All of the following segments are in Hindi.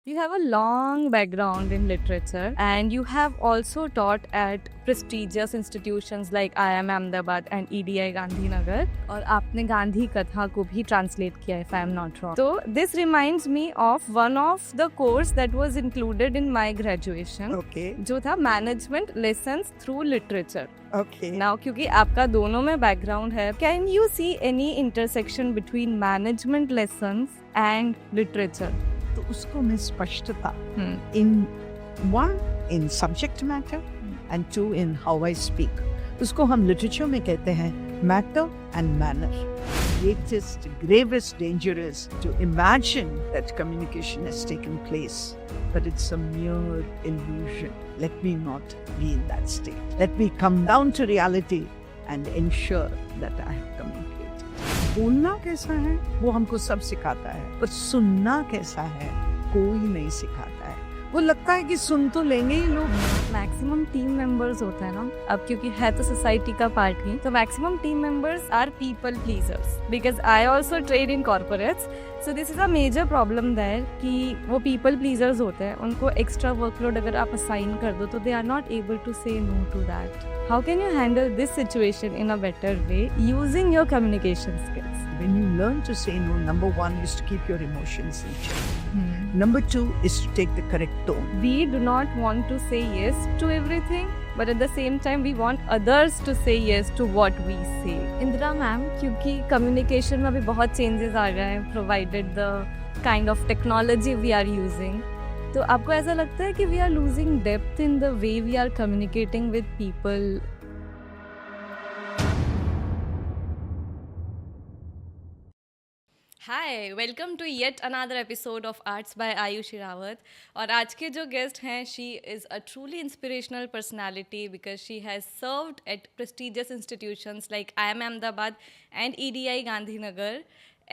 You have a long background in literature and you have also taught at prestigious institutions like IIM Ahmedabad and EDI Gandhinagar और आपने गांधी कथा को भी translate किया if I am not wrong. So this reminds me of one of the course that was included in my graduation. Okay. जो था Management Lessons Through Literature. Okay. Now क्योंकि आपका दोनों में background है, can you see any intersection between management lessons and literature? तो उसको मैं स्पष्टता in one in subject matter and two in how I speak. उसको हम literature में कहते हैं matter and manner. Greatest, gravest danger is to imagine that communication has taken place, but it's a mere illusion. Let me not be in that state. Let me come down to reality and ensure that I have communicated. बोलना कैसा है वो हमको सब सिखाता है, पर सुनना कैसा है कोई नहीं सिखाता है. वो लगता है कि सुन तो लेंगे ही लोग. मैक्सिमम टीम मेंबर्स होता है ना, अब क्योंकि है तो सोसाइटी का पार्ट ही, तो maximum team members are people pleasers because I also trade in corporates. So this is a major problem there कि वो पीपल प्लीजर्स होते हैं, उनको एक्स्ट्रा वर्कलोड अगर आप असाइन कर दो तो they are not able to say no to that. How can you handle this situation in a better way using your communication skills? When you learn to say no, number one is to keep your emotions in check. Number two is to take the correct tone. We do not want to say yes to everything, but at the same time we want others to say yes to what we say. Indira ma'am, क्योंकि कम्युनिकेशन में अभी बहुत चेंजेस आ गए हैं provided the kind of technology we are using. तो आपको ऐसा लगता है कि we are losing depth in the way we are communicating with people? Hi, welcome to yet another episode of arts by Ayushi Rawat. और आज के जो गेस्ट हैं, she is a truly inspirational personality because she has served at prestigious institutions like IIM Ahmedabad and EDI Gandhinagar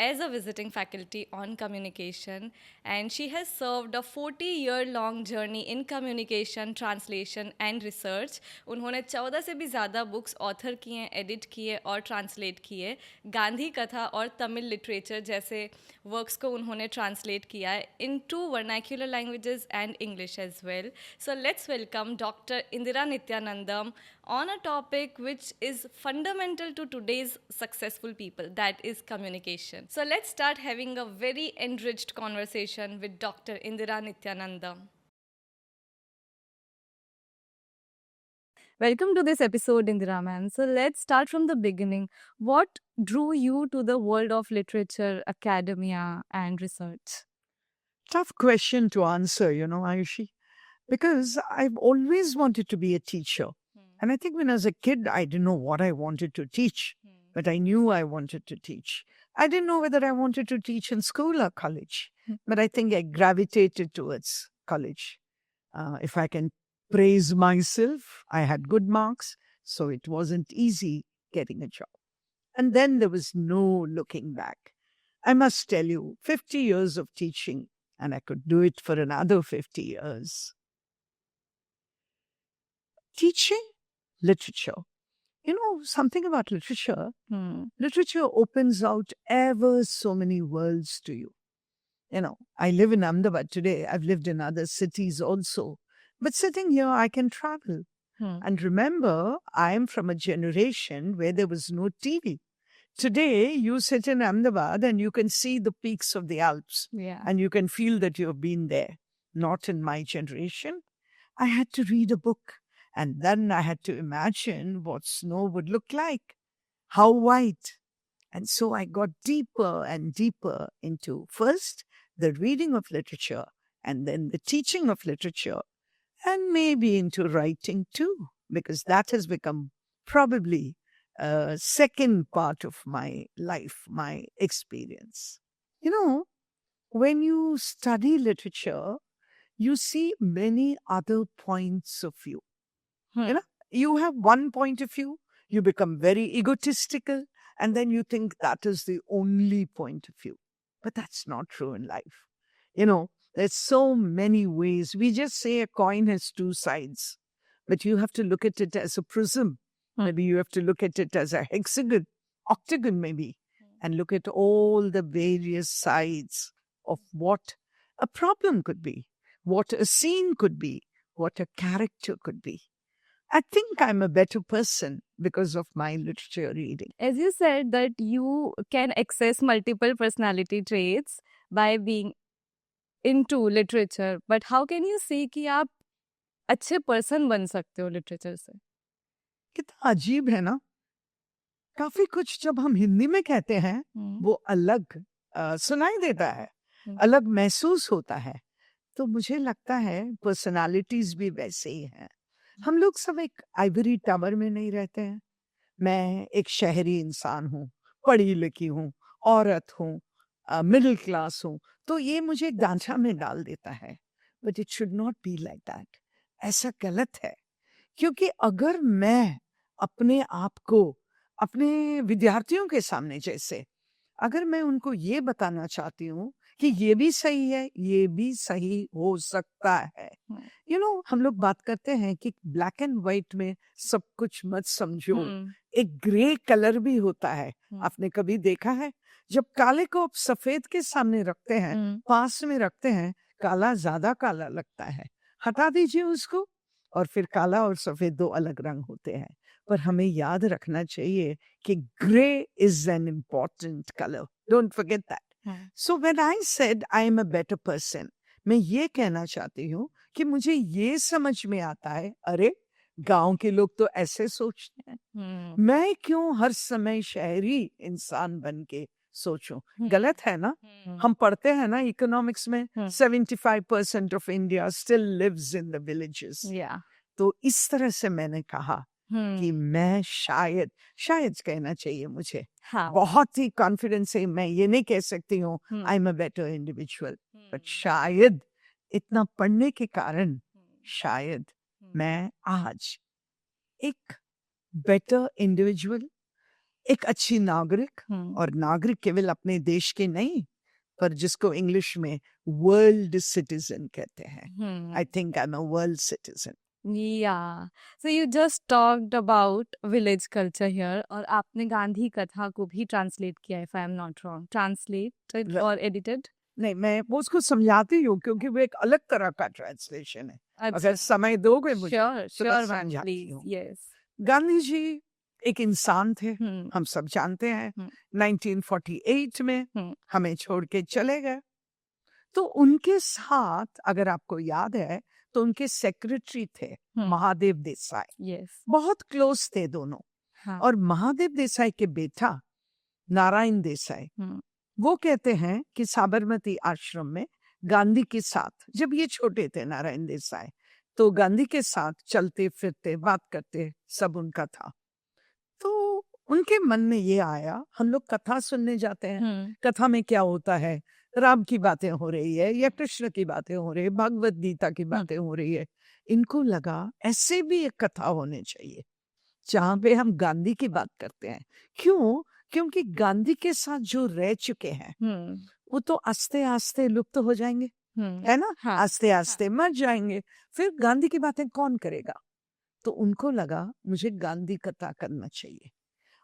as a visiting faculty on communication, and she has served a 40-year-long journey in communication, translation and research. उन्होंने 14 से भी ज़्यादा बुक्स ऑथर किए, एडिट किए और ट्रांसलेट किए. गांधी कथा और तमिल लिटरेचर जैसे वर्क्स को उन्होंने ट्रांसलेट किया है into vernacular languages and English as well. So let's welcome doctor Indira Nityanandam on a topic which is fundamental to today's successful people, that is communication. So let's start having a very enriched conversation with Dr. Indira Nityanandam. Welcome to this episode, Indira ma'am. So let's start from the beginning. What drew you to the world of literature, academia, and research? Tough question to answer, Ayushi, because I've always wanted to be a teacher. And I think when I was a kid, I didn't know what I wanted to teach, but I knew I wanted to teach. I didn't know whether I wanted to teach in school or college, but I think I gravitated towards college. If I can praise myself, I had good marks, so it wasn't easy getting a job. And then there was no looking back. I must tell you, 50 years of teaching, and I could do it for another 50 years. Teaching literature. Something about literature. Literature opens out ever so many worlds to you. I live in Ahmedabad today. I've lived in other cities also. But sitting here, I can travel. And remember, I am from a generation where there was no TV. Today, you sit in Ahmedabad and you can see the peaks of the Alps. Yeah. And you can feel that you've been there. Not in my generation. I had to read a book. And then I had to imagine what snow would look like, how white. And so I got deeper and deeper into first the reading of literature and then the teaching of literature and maybe into writing too, because that has become probably a second part of my life, my experience. When you study literature, you see many other points of view. You have one point of view, you become very egotistical, and then you think that is the only point of view. But that's not true in life. There's so many ways. We just say a coin has two sides, but you have to look at it as a prism. Maybe you have to look at it as a hexagon, octagon maybe, and look at all the various sides of what a problem could be, what a scene could be, what a character could be. I think I'm a better person because of my literature reading. As you said that you can access multiple personality traits by being into literature, but how can you say कि आप अच्छे पर्सन बन सकते हो लिटरेचर से? कितना अजीब है ना, काफी कुछ जब हम हिंदी में कहते हैं वो अलग सुनाई देता है, अलग महसूस होता है। तो मुझे लगता है पर्सनालिटीज भी वैसे ही हैं। हम लोग सब एक आइवरी टावर में नहीं रहते हैं। मैं एक शहरी इंसान हूँ, पढ़ी लिखी हूँ, औरत हूँ, मिडिल क्लास हूँ, तो ये मुझे एक ढांचा में डाल देता है। But it should not be like that. ऐसा गलत है, क्योंकि अगर मैं अपने आप को अपने विद्यार्थियों के सामने जैसे अगर मैं उनको ये बताना चाहती हूँ कि ये भी सही है, ये भी सही हो सकता है। यू नो, हम लोग बात करते हैं कि ब्लैक एंड व्हाइट में सब कुछ मत समझो, एक ग्रे कलर भी होता है। आपने कभी देखा है जब काले को आप सफेद के सामने रखते हैं, पास में रखते हैं, काला ज्यादा काला लगता है, हटा दीजिए उसको और फिर काला और सफेद दो अलग रंग होते हैं। पर हमें याद रखना चाहिए कि grey is an important colour, don't forget that. So when I said I am a better person, मैं ये कहना चाहती हूँ कि मुझे ये समझ में आता है, अरे गांव के लोग तो ऐसे सोचते हैं, मैं क्यों हर समय शहरी इंसान बन के सोचूं? गलत है ना? हम पढ़ते हैं ना इकोनॉमिक्स में 75% of India still lives in the villages. तो इस तरह से मैंने कहा कि मैं शायद कहना चाहिए मुझे, बहुत ही कॉन्फिडेंस से मैं ये नहीं कह सकती हूँ I am a better individual, but शायद इतना पढ़ने के कारण शायद मैं आज एक बेटर इंडिविजुअल, एक अच्छी नागरिक, और नागरिक केवल अपने देश के नहीं पर जिसको इंग्लिश में वर्ल्ड सिटीजन कहते हैं। I think I am a world citizen. Yeah. So you just talked about village culture here और आपने गांधी कथा को भी ट्रांसलेट किया है, if I am not wrong. Translated or edited? नहीं, मैं वो उसको समझाती हूँ क्योंकि वो एक अलग तरह का ट्रांसलेशन है। अगर समय दोगे मुझे तो मैं समझाती हूँ। Yes. गांधी जी एक इंसान थे, हम सब जानते हैं। 1948 में हमें छोड़ के चले गए। तो उनके साथ अगर आपको याद है तो उनके सेक्रेटरी थे महादेव देसाई। बहुत क्लोज थे दोनों। और महादेव देसाई के बेटा नारायण देसाई, वो कहते हैं कि साबरमती आश्रम में गांधी के साथ, जब ये छोटे थे नारायण देसाई, तो गांधी के साथ चलते फिरते बात करते सब उनका था। तो उनके मन में ये आया, हम लोग कथा सुनने जाते हैं, कथा में क्या होता है, राम की बातें हो रही है या कृष्ण की बातें हो रही है, भगवत गीता की बातें हो रही है। इनको लगा ऐसे भी एक कथा होने चाहिए जहां पे हम गांधी की बात करते हैं। क्यों? क्योंकि गांधी के साथ जो रह चुके हैं वो तो आस्ते आस्ते लुप्त हो जाएंगे, है ना? आस्ते आस्ते मर जाएंगे, फिर गांधी की बातें कौन करेगा? तो उनको लगा मुझे गांधी कथा करना चाहिए।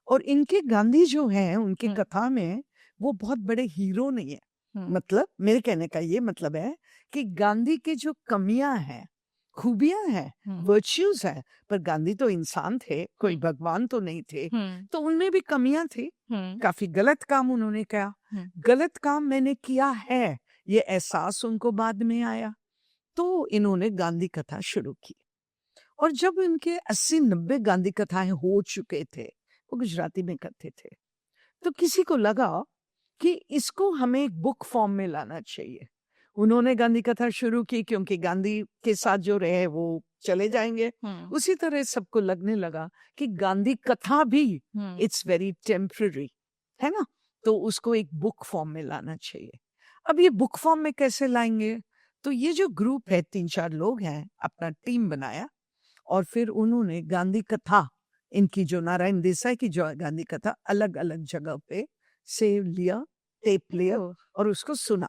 और इनके गांधी जो हैं उनकी कथा में वो बहुत बड़े हीरो नहीं है। मतलब मेरे कहने का ये मतलब है कि गांधी की जो कमियां हैं, खूबियां हैं, वर्च्यूज हैं, पर गांधी तो इंसान थे, कोई भगवान तो नहीं थे, तो उनमें भी कमियां थी। काफी गलत काम उन्होंने किया। गलत काम मैंने किया है ये एहसास उनको बाद में आया, तो इन्होंने गांधी कथा शुरू की। और जब इनके 80-90 गांधी कथाएं हो चुके थे, वो गुजराती में करते थे, तो किसी को लगा कि इसको हमें एक बुक फॉर्म में लाना चाहिए। उन्होंने गांधी कथा शुरू की क्योंकि गांधी के साथ जो रहे वो चले जाएंगे। उसी तरह सबको लगने लगा कि गांधी कथा भी इट्स वेरी टेम्पररी, है ना? तो उसको एक बुक फॉर्म में लाना चाहिए। अब ये बुक फॉर्म में कैसे लाएंगे? तो ये जो ग्रुप है, 3-4 लोग हैं, अपना टीम बनाया और फिर उन्होंने गांधी कथा, इनकी जो नारायण देसाई की जो गांधी कथा, अलग अलग जगह पे सेव लिया, टेप लिया और उसको सुना।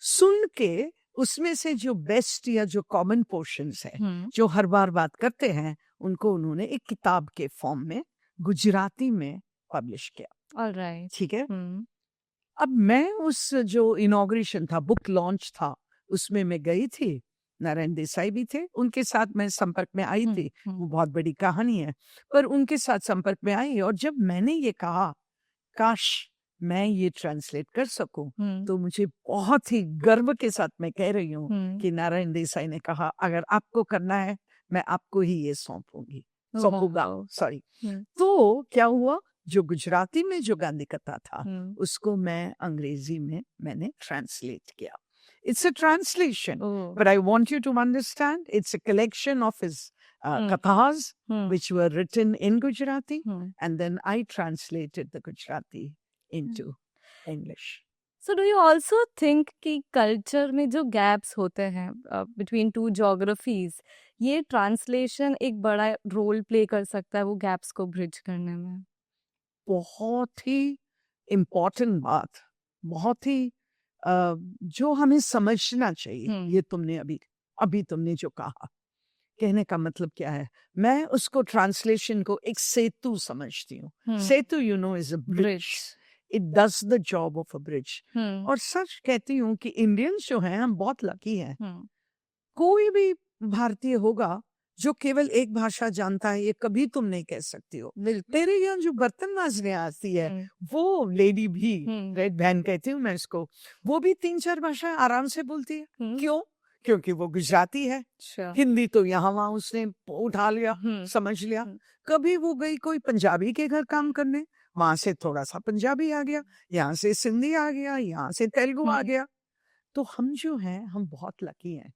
सुन के उसमें से जो बेस्ट या जो कॉमन पोर्शंस है, जो हर बार बात करते हैं, उनको उन्होंने एक किताब के फॉर्म में गुजराती में पब्लिश किया। ऑलराइट, ठीक है? अब मैं उस जो इनॉग्रेशन था, बुक लॉन्च था, उसमें मैं गई थी। नारायण देसाई भी थे, उनके साथ मैं संपर्क में आई थी। वो बहुत बड़ी कहानी है, पर उनके साथ संपर्क में आई और जब मैंने ये कहा, काश मैं ये ट्रांसलेट कर सकूं, तो मुझे बहुत ही गर्व के साथ मैं कह रही हूँ कि नारायण देसाई ने कहा, अगर आपको करना है, मैं आपको ही ये सौंपूंगा, सॉरी। तो क्या हुआ, जो गुजराती में जो गांधी कथा था, उसको मैं अंग्रेजी में मैंने ट्रांसलेट किया. It's a translation, but I want you to understand it's a collection of his kathas which were written in Gujarati, and then I translated the Gujarati into English. So do you also think कि कल्चर में जो गैप्स होते हैं बिटवीन टू ज्योग्राफीज, ये ट्रांसलेशन एक बड़ा रोल प्ले कर सकता है वो गैप्स को ब्रिज करने में? बहुत ही इम्पोर्टेंट बात, बहुत ही जो हमें समझना चाहिए, ये तुमने अभी तुमने जो कहा, कहने का मतलब क्या है, मैं उसको ट्रांसलेशन को एक सेतु समझती हूँ. Setu you know is a bridge. It does the job of a bridge. और सच कहती हूँ कि इंडियंस जो हैं, हम बहुत लकी हैं. कोई भी भारतीय होगा जो केवल एक भाषा जानता है, ये कभी तुम नहीं कह सकती हो. तेरे यहाँ जो बर्तन मांजने आती है, वो लेडी भी, रेड बहन कहती हूँ मैं इसको, वो भी 3-4 भाषा आराम से बोलती है. क्यों? क्योंकि वो गुजराती है. हिंदी तो यहाँ वहाँ उसने उठा लिया, समझ लिया. कभी वो गई कोई पंजाबी के घर काम करने, वहां से थोड़ा सा पंजाबी आ गया, यहाँ से सिंधी आ गया, यहाँ से तेलुगु आ गया. तो हम जो हैं, हम बहुत लकी हैं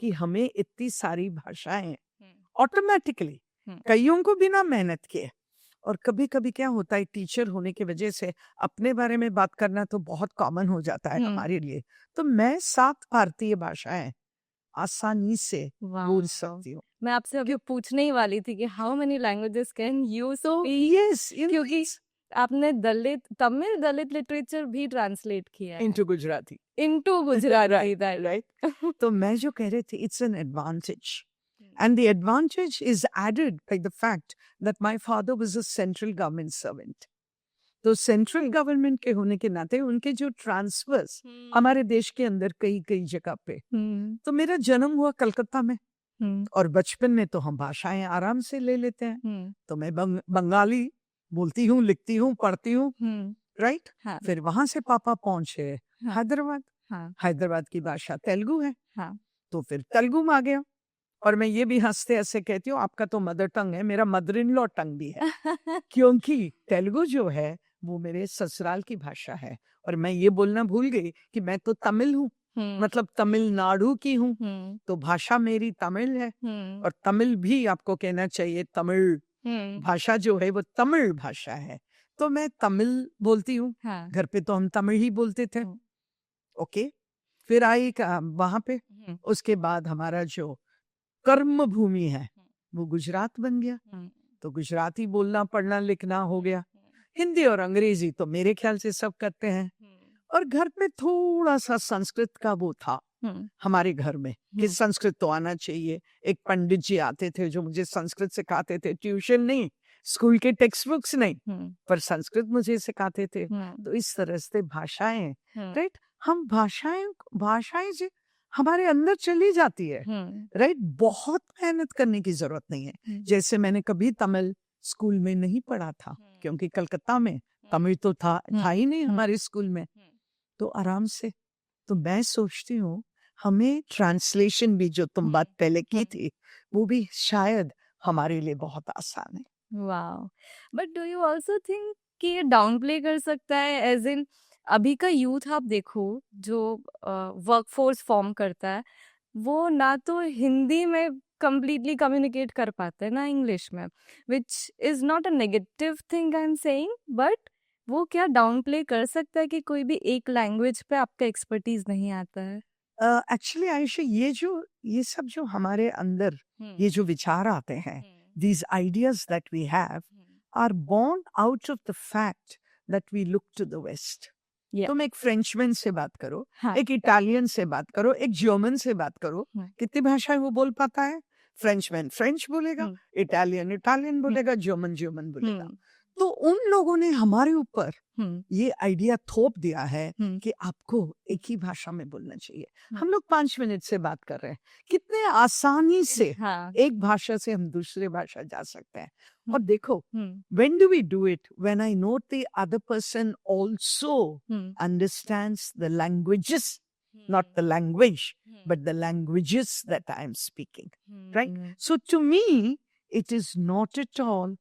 कि हमें इतनी सारी भाषाएं ऑटोमेटिकली, कईयों को बिना मेहनत किए. और कभी कभी क्या होता है, टीचर होने की वजह से अपने बारे में बात करना तो बहुत कॉमन हो जाता है हमारे लिए. तो मैं 7 भारतीय भाषाएं आसानी से बोल सकती हूँ. मैं आपसे अभी पूछने ही वाली थी कि how many languages can you so. Yes, क्योंकि आपने तमिल दलित लिटरेचर भी ट्रांसलेट किया है इनटू गुजराती. राइट. तो मैं जो कह रही थी, it's an advantage. And the advantage is added by the fact that my father was a central government servant. तो सेंट्रल गवर्नमेंट के होने के नाते उनके जो ट्रांसफर्स हमारे देश के अंदर कई जगह पे. तो मेरा जन्म हुआ कलकत्ता में, और बचपन में तो हम भाषाएं आराम से ले लेते हैं. तो मैं बंगाली बोलती हूँ, लिखती हूँ, पढ़ती हूँ, राइट. फिर वहां से पापा पहुंचे हैदराबाद. हैदराबाद की भाषा तेलुगु है, तो फिर तेलुगु में आ गया. और मैं ये भी हंसते हंसते कहती हूँ, आपका तो मदर टंग है, मेरा मदर इन लॉ टंग भी है. क्योंकि तेलुगु जो है वो मेरे ससुराल की भाषा है. और मैं ये बोलना भूल गई कि मैं तो तमिल हूँ, मतलब तमिलनाडु की हूँ. तो भाषा मेरी तमिल है, और तमिल भी आपको कहना चाहिए, तमिल भाषा जो है वो तमिल भाषा है. तो मैं तमिल बोलती हूँ. घर पे तो हम तमिल ही बोलते थे. ओके. फिर आई वहां पे, उसके बाद हमारा जो कर्म भूमि है वो गुजरात बन गया. तो गुजराती बोलना, पढ़ना, लिखना हो गया. हिंदी और अंग्रेजी तो मेरे ख्याल से सब करते हैं. और घर पे थोड़ा सा संस्कृत का वो था हमारे घर में कि संस्कृत तो आना चाहिए. एक पंडित जी आते थे जो मुझे संस्कृत सिखाते थे. ट्यूशन नहीं, स्कूल के टेक्स्ट बुक्स नहीं, पर संस्कृत मुझे सिखाते थे. तो इस तरह से भाषाएं, राइट, हम भाषाएं जी हमारे अंदर चली जाती है, राइट. बहुत मेहनत करने की जरूरत नहीं है. जैसे मैंने कभी तमिल स्कूल में नहीं पढ़ा था, क्योंकि कलकत्ता में तमिल तो था ही नहीं हमारे स्कूल में. तो आराम से, तो मैं सोचती हूँ हमें ट्रांसलेशन भी, जो तुम बात पहले की थी, वो भी शायद हमारे लिए बहुत आसान है. Wow. But do you also think कि ये डाउन प्ले कर सकता है, एज इन अभी का यूथ आप देखो जो वर्कफोर्स फॉर्म करता है, वो ना तो हिंदी में कंप्लीटली कम्युनिकेट कर पाते हैं ना इंग्लिश में, which is not a negative thing I am saying, but वो क्या डाउन प्ले कर सकता है कि कोई भी एक लैंग्वेज पे आपका एक्सपर्टीज नहीं आता है? एक्चुअली आयुषी, ये सब जो हमारे अंदर ये जो विचार आते हैं, these ideas that we have are born out of the fact that we look to the West. तुम एक फ्रेंचमैन से बात करो, एक इटालियन से बात करो, एक जर्मन से बात करो, कितनी भाषाएं वो बोल पाता है? फ्रेंचमैन फ्रेंच बोलेगा, इटालियन बोलेगा, जर्मन बोलेगा. तो उन लोगों ने हमारे ऊपर हम्म, ये आइडिया थोप दिया है हम्म, कि आपको एक ही भाषा में बोलना चाहिए। हम्म। हम लोग 5 मिनट से बात कर रहे हैं, कितने आसानी से हाँ, एक भाषा से हम दूसरे भाषा जा सकते हैं। और हम्म, देखो, हम्म, when do we do it? When I know the other person also hmm, understands the languages, not the language, but the languages that I am speaking, right? Hmm, So to me, it is not at all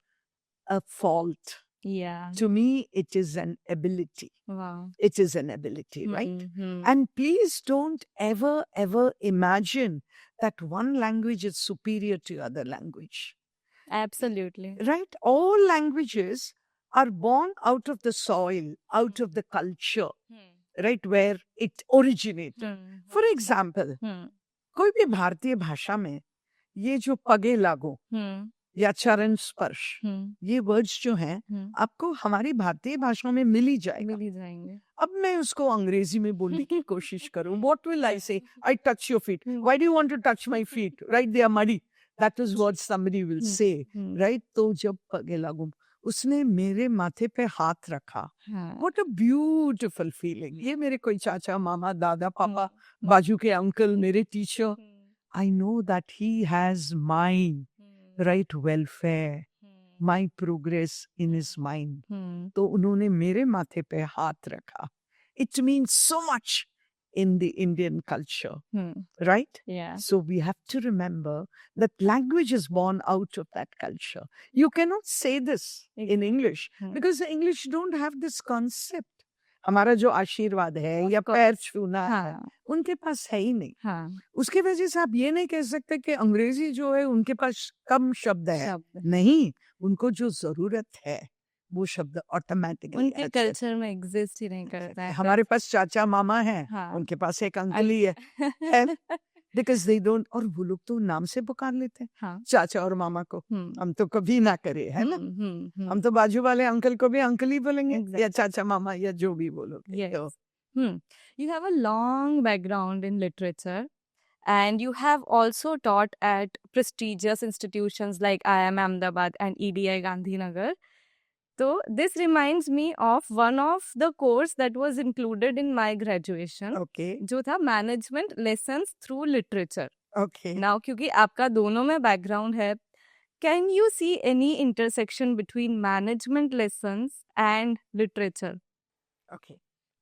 a fault. yeah, To me, it is an ability. wow, It is an ability, right? Hmm, And please don't ever imagine that one language is superior to other language, absolutely, right? All languages are born out of the soil, out of the culture, right, where it originated. Hmm, For example, हम्म, कोई भी भारतीय भाषा में ये जो पगे लागो हम्म, या चरण स्पर्श, हम्म, ये वर्ड्स जो हैं आपको हमारी भारतीय भाषा में मिल ही जाएगा। मिल ही जाएंगे। अब मैं उसको अंग्रेजी में बोलने की कोशिश करूं, what will I say? I touch your feet, why do you want to touch my feet, right? They are muddy, that is what somebody will say, right? तो जब पगे लागू, उसने मेरे माथे पे हाथ रखा, हाँ, व्हाट अ ब्यूटीफुल फीलिंग। ये मेरे कोई चाचा, मामा, दादा, पापा, बाजू के अंकल, मेरे teacher, I know that he has my right welfare, my progress in his mind. तो उन्होंने मेरे माथे पे हाथ रखा. It means so much in the Indian culture, right? yeah, So we have to remember that language is born out of that culture. You cannot say this in English because the English don't have this concept. हमारा जो आशीर्वाद है या पैर छूना है, हाँ, उनके पास है ही नहीं। हाँ, उसकी वजह से आप ये नहीं कह सकते कि अंग्रेजी जो है उनके पास कम शब्द है। शब्द नहीं, उनको जो जरूरत है वो शब्द ऑटोमेटिकली उनके कल्चर में एग्जिस्ट ही नहीं करता है। हमारे पास चाचा मामा है, हाँ। उनके पास एक अंकल ही है बिकॉज दे डोंट, और वो लोग तो नाम से पुकार लेते हैं हाँ, चाचा और मामा को। हम तो कभी ना करे, है ना? हम तो बाजू वाले अंकल को भी अंकल ही बोलेंगे या चाचा मामा या जो भी बोलोगे। Yes. तो You have a long background in literature, and you have also taught at prestigious institutions like IIM Ahmedabad and EDI Gandhinagar. So this reminds me of one of the course that was included in my graduation, okay जो था Management Lessons through Literature. Okay Now, क्योंकि आपका दोनों में background है, can you see any intersection between management lessons and literature? Okay.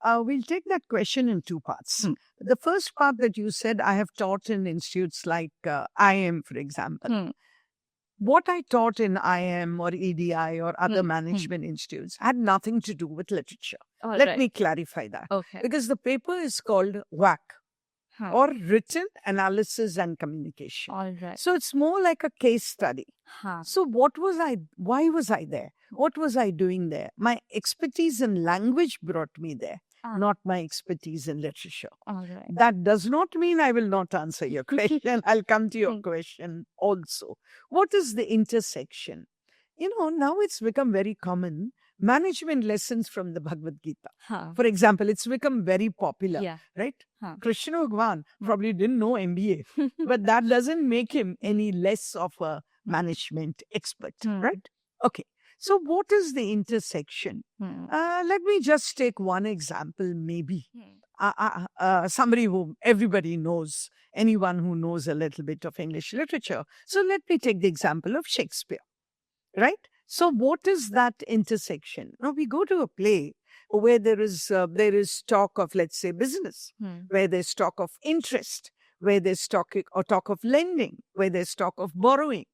We'll take that question in two parts. Hmm. The first part that you said, I have taught in institutes like IIM, for example. What I taught in IIM or EDI or other management institutes had nothing to do with literature. All Let right. me clarify that. Okay. Because the paper is called WAC, Huh. or Written Analysis and Communication. All right. So it's more like a case study. Huh. So why was I there? What was I doing there? My expertise in language brought me there, not my expertise in literature. All right. That does not mean I will not answer your question. I'll come to your question also. What is the intersection? You know, now it's become very common. Management lessons from the Bhagavad Gita. Huh. For example, it's become very popular, Yeah. right? Huh. Krishna Bhagwan probably didn't know MBA, but that doesn't make him any less of a management expert, right? Okay. So what is the intersection? Let me just take one example, maybe. Somebody who everybody knows, anyone who knows a little bit of English literature. So let me take the example of Shakespeare, right? So what is that intersection? Now we go to a play where there is talk of, let's say, business, where there's talk of interest, where there's talk of lending, where there's talk of borrowing,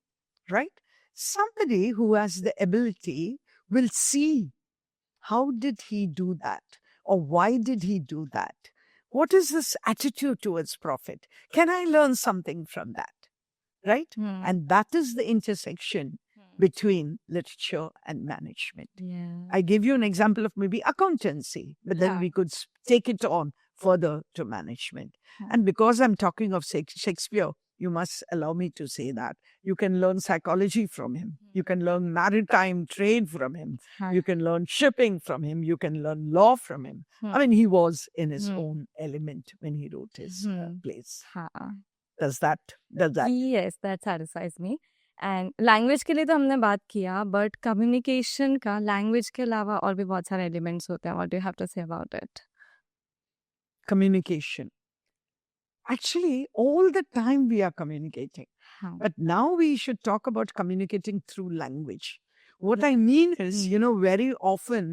right? Somebody who has the ability will see how did he do that, or why did he do that? What is this attitude towards profit? Can I learn something from that? Right? And that is the intersection between literature and management. Yeah. I give you an example of maybe accountancy, but then we could take it on further to management. And because I'm talking of Shakespeare, you must allow me to say that. You can learn psychology from him. You can learn maritime trade from him. You can learn shipping from him. You can learn law from him. I mean, he was in his own element when he wrote his plays. Huh. Does that? Yes, that satisfies me. And language के लिए तो हमने बात किया, बट कम्युनिकेशन का लैंग्वेज के अलावा और भी बहुत सारे एलिमेंट्स होते हैं. What do you have to say about it? Communication. Actually, all the time we are communicating. हाँ. But now we should talk about communicating through language. What I mean is, very often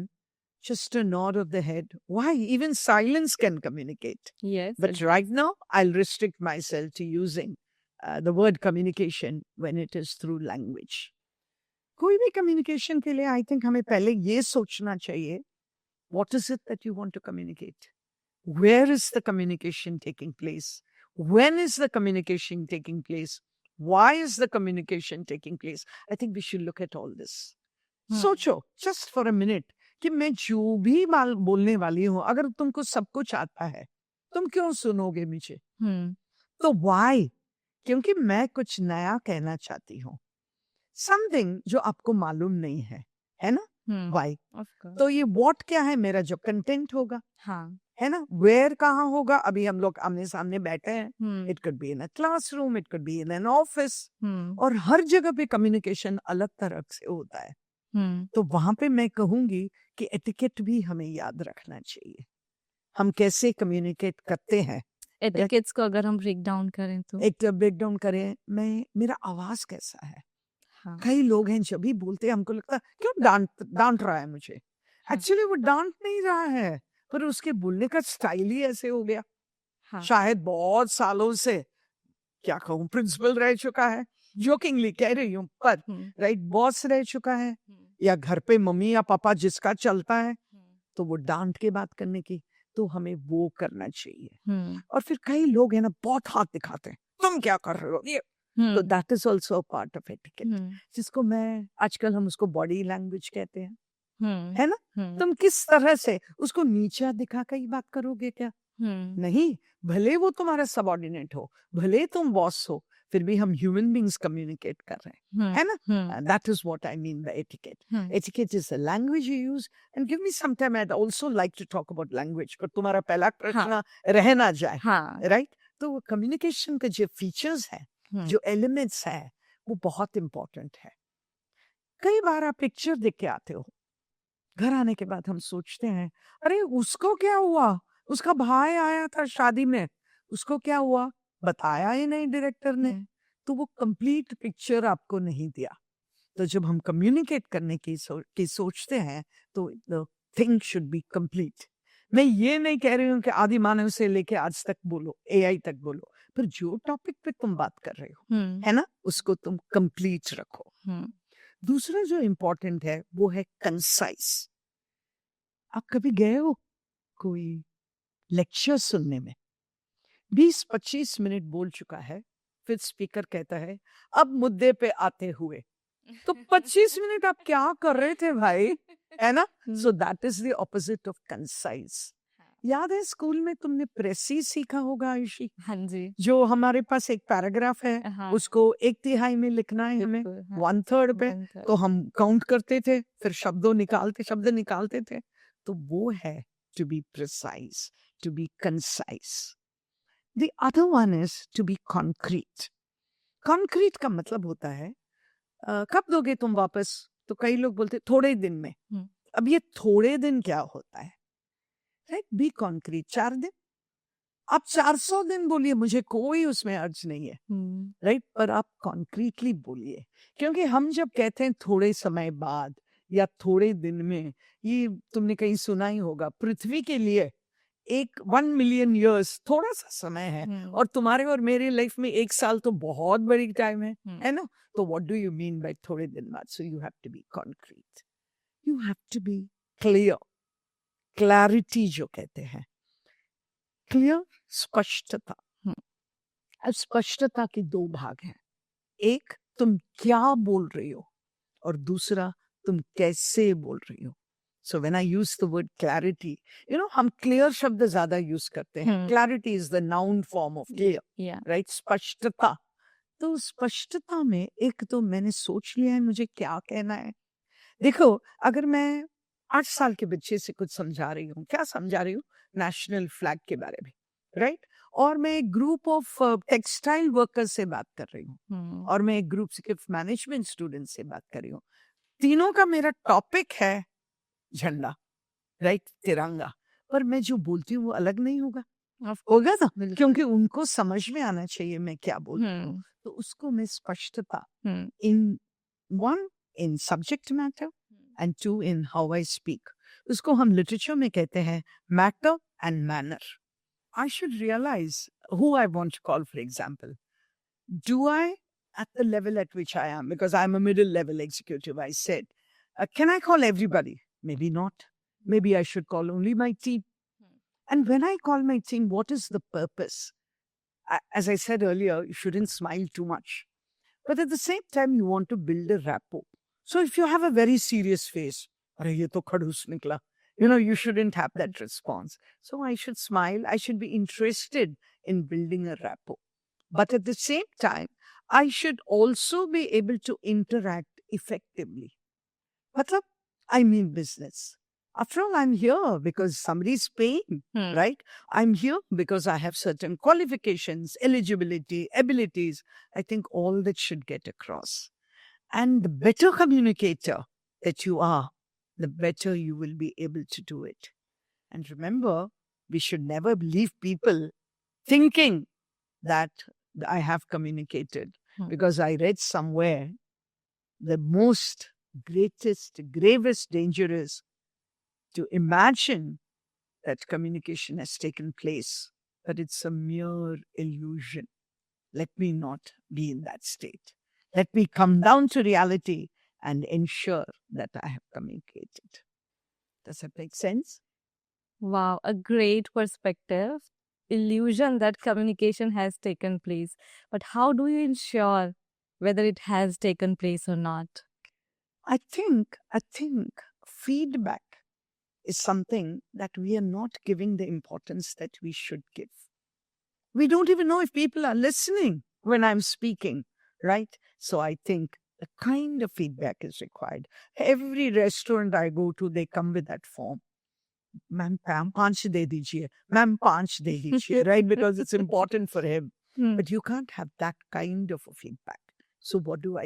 just a nod of the head. Why? Even silence can communicate. Yes. But right now, I'll restrict myself to using the word communication when it is through language. कोई भी communication के लिए, I think हमें पहले ये सोचना चाहिए, what is it that you want to communicate? Where is the communication taking place? When is the communication taking place? Why is the communication taking place? I think we should look at all this. सोचो just for a minute कि मैं जो भी बोलने वाली हूँ, अगर तुमको सब कुछ आता है, तुम क्यों सुनोगे मुझे? तो why? क्योंकि मैं कुछ नया कहना चाहती हूँ. Something जो आपको मालूम नहीं है ना? Why? तो ये what क्या है? मेरा जो content होगा. हाँ. है ना? Where कहाँ होगा? अभी हम लोग आमने सामने बैठे हैं. It could be in a classroom, it could be in an office. और हर जगह पे communication अलग तरह से होता है. तो वहां पे मैं कहूंगी कि एटिकेट भी हमें याद रखना चाहिए. हम कैसे कम्युनिकेट करते हैं. एटिकेट्स को अगर हम ब्रेक डाउन करें तो एक ब्रेक डाउन करें, मेरा आवाज कैसा है. हाँ. कई लोग हैं जब भी बोलते हैं हमको लगता है क्यों डांट रहा है मुझे. एक्चुअली वो डांट नहीं रहा है, पर उसके बोलने का स्टाइल ही ऐसे हो गया. हाँ. शायद बहुत सालों से क्या कहूँ प्रिंसिपल रह चुका है, जोकिंगली कह रही हूँ, पर राइट बॉस रह चुका है, या घर पे मम्मी या पापा जिसका चलता है, तो वो डांट के बात करने की, तो हमें वो करना चाहिए. और फिर कई लोग है ना बहुत हाथ दिखाते हैं, तुम क्या कर रहे हो ये. तो that is also part of etiquette, जिसको मैं आजकल हम उसको बॉडी लैंग्वेज कहते हैं. है ना? तुम किस तरह से उसको नीचा दिखा कर ही बात करोगे क्या? नहीं, भले वो तुम्हारा सबऑर्डिनेट हो, भले तुम बॉस हो, फिर भी हम ह्यूमन बींग्स कम्युनिकेट कर रहे हैं, है ना? That is what I mean by etiquette. Etiquette is the language you use. And give me some time, I also like to talk about language, पर तुम्हारा पहला प्रश्न रह ना जाए, राइट? तो कम्युनिकेशन के जो फीचर्स हैं, जो एलिमेंट्स हैं, वो बहुत इंपॉर्टेंट है. कई बार आप पिक्चर देख के आते हो, घर आने के बाद हम सोचते हैं, अरे उसको क्या हुआ, उसका भाई आया था शादी में, उसको क्या हुआ, बताया ही नहीं डायरेक्टर ने. तो वो कंप्लीट पिक्चर आपको नहीं दिया. तो जब हम कम्युनिकेट करने की सोचते हैं, तो the thing should be complete. मैं ये नहीं कह रही हूँ कि आदि मानव से लेके आज तक बोलो, एआई तक बोलो, पर जो टॉपिक पे तुम बात कर रहे हो, है ना, उसको तुम कंप्लीट रखो. दूसरा जो इम्पोर्टेंट है वो है कंसाइज. आप कभी गए हो कोई लेक्चर सुनने में, 20-25 मिनट बोल चुका है, फिर स्पीकर कहता है अब मुद्दे पे आते हुए, तो 25 मिनट आप क्या कर रहे थे भाई, है ना? So that is the opposite of concise. याद है स्कूल में तुमने प्रेसी सीखा होगा आयुषी? हाँ जी. जो हमारे पास एक पैराग्राफ है, उसको 1/3 में लिखना है हमें, 1/3 पे, तो हम काउंट करते थे, फिर शब्द निकालते थे. तो वो है to be precise, to be concise. The other one is to be concrete. Concrete का मतलब होता है कब दोगे तुम वापस, तो कई लोग बोलते थोड़े दिन में. अब ये थोड़े दिन क्या होता है, राइट? B concrete. 4 दिन, आप 400 दिन बोलिए, मुझे कोई उसमें अर्ज नहीं है, राइट? पर आप कॉन्क्रीटली बोलिए, क्योंकि हम जब कहते हैं थोड़े समय बाद या थोड़े दिन में, ये तुमने कहीं सुना ही होगा, पृथ्वी के लिए 1 मिलियन ईयर्स थोड़ा सा समय है, और तुम्हारे और मेरे लाइफ में 1 साल तो बहुत बड़ी टाइम है ना? तो what do you mean by थोड़े दिन बाद? So you have to be concrete, you have to be clear. Clarity जो कहते हैं, क्लियर, स्पष्टता. अब स्पष्टता के 2 भाग हैं. एक, तुम क्या बोल रही हो, और दूसरा, तुम कैसे बोल रही हो. So when I use the word clarity, हम clear शब्द ज्यादा यूज करते हैं. Clarity is the noun form of clear, right? स्पष्टता. तो स्पष्टता में एक तो मैंने सोच लिया है मुझे क्या कहना है. देखो, अगर मैं 8 साल के बच्चे से कुछ समझा रही हूँ, क्या समझा रही हूँ? नेशनल फ्लैग के बारे में, राइट? और मैं एक ग्रुप ऑफ टेक्सटाइल वर्कर्स से बात कर रही हूँ, Hmm. और मैं एक ग्रुप मैनेजमेंट स्टूडेंट से बात कर रही हूँ। तीनों का मेरा टॉपिक है झंडा, राइट, तिरंगा, पर मैं जो बोलती हूँ वो अलग नहीं होगा, होगा ना, बिल्कुल। क्योंकि उनको समझ में आना चाहिए मैं क्या बोल रही हूँ। Hmm. तो उसको मैं स्पष्टता Hmm. In one in subject matter and two in how I speak, उसको हम लिटरेचर में कहते हैं matter and manner. I should realize who I want to call, for example. Do I, at the level at which I am, because I'm a middle level executive, I said, can I call everybody? Maybe not. Maybe I should call only my team. And when I call my team, what is the purpose? As I said earlier, you shouldn't smile too much. But at the same time, you want to build a rapport. So if you have a very serious face, "Arey, ye to khadus nikla," you shouldn't have that response. So I should smile. I should be interested in building a rapport. But at the same time, I should also be able to interact effectively. Matlab, I mean business. After all, I'm here because somebody's paying, Hmm. right? I'm here because I have certain qualifications, eligibility, abilities. I think all that should get across. And the better communicator that you are, the better you will be able to do it. And remember, we should never leave people thinking that I have communicated. Hmm. Because I read somewhere the most greatest, gravest danger is to imagine that communication has taken place, but it's a mere illusion. Let me not be in that state. Let me come down to reality and ensure that I have communicated. Does that make sense? Wow, a great perspective. Illusion that communication has taken place. But how do you ensure whether it has taken place or not? I think feedback is something that we are not giving the importance that we should give. We don't even know if people are listening when I'm speaking, right? So I think the kind of feedback is required. Every restaurant I go to, they come with that form. Ma'am, panch de dijiye. Ma'am, panch de dijiye, right? Because it's important for him. Hmm. But you can't have that kind of a feedback. So what do?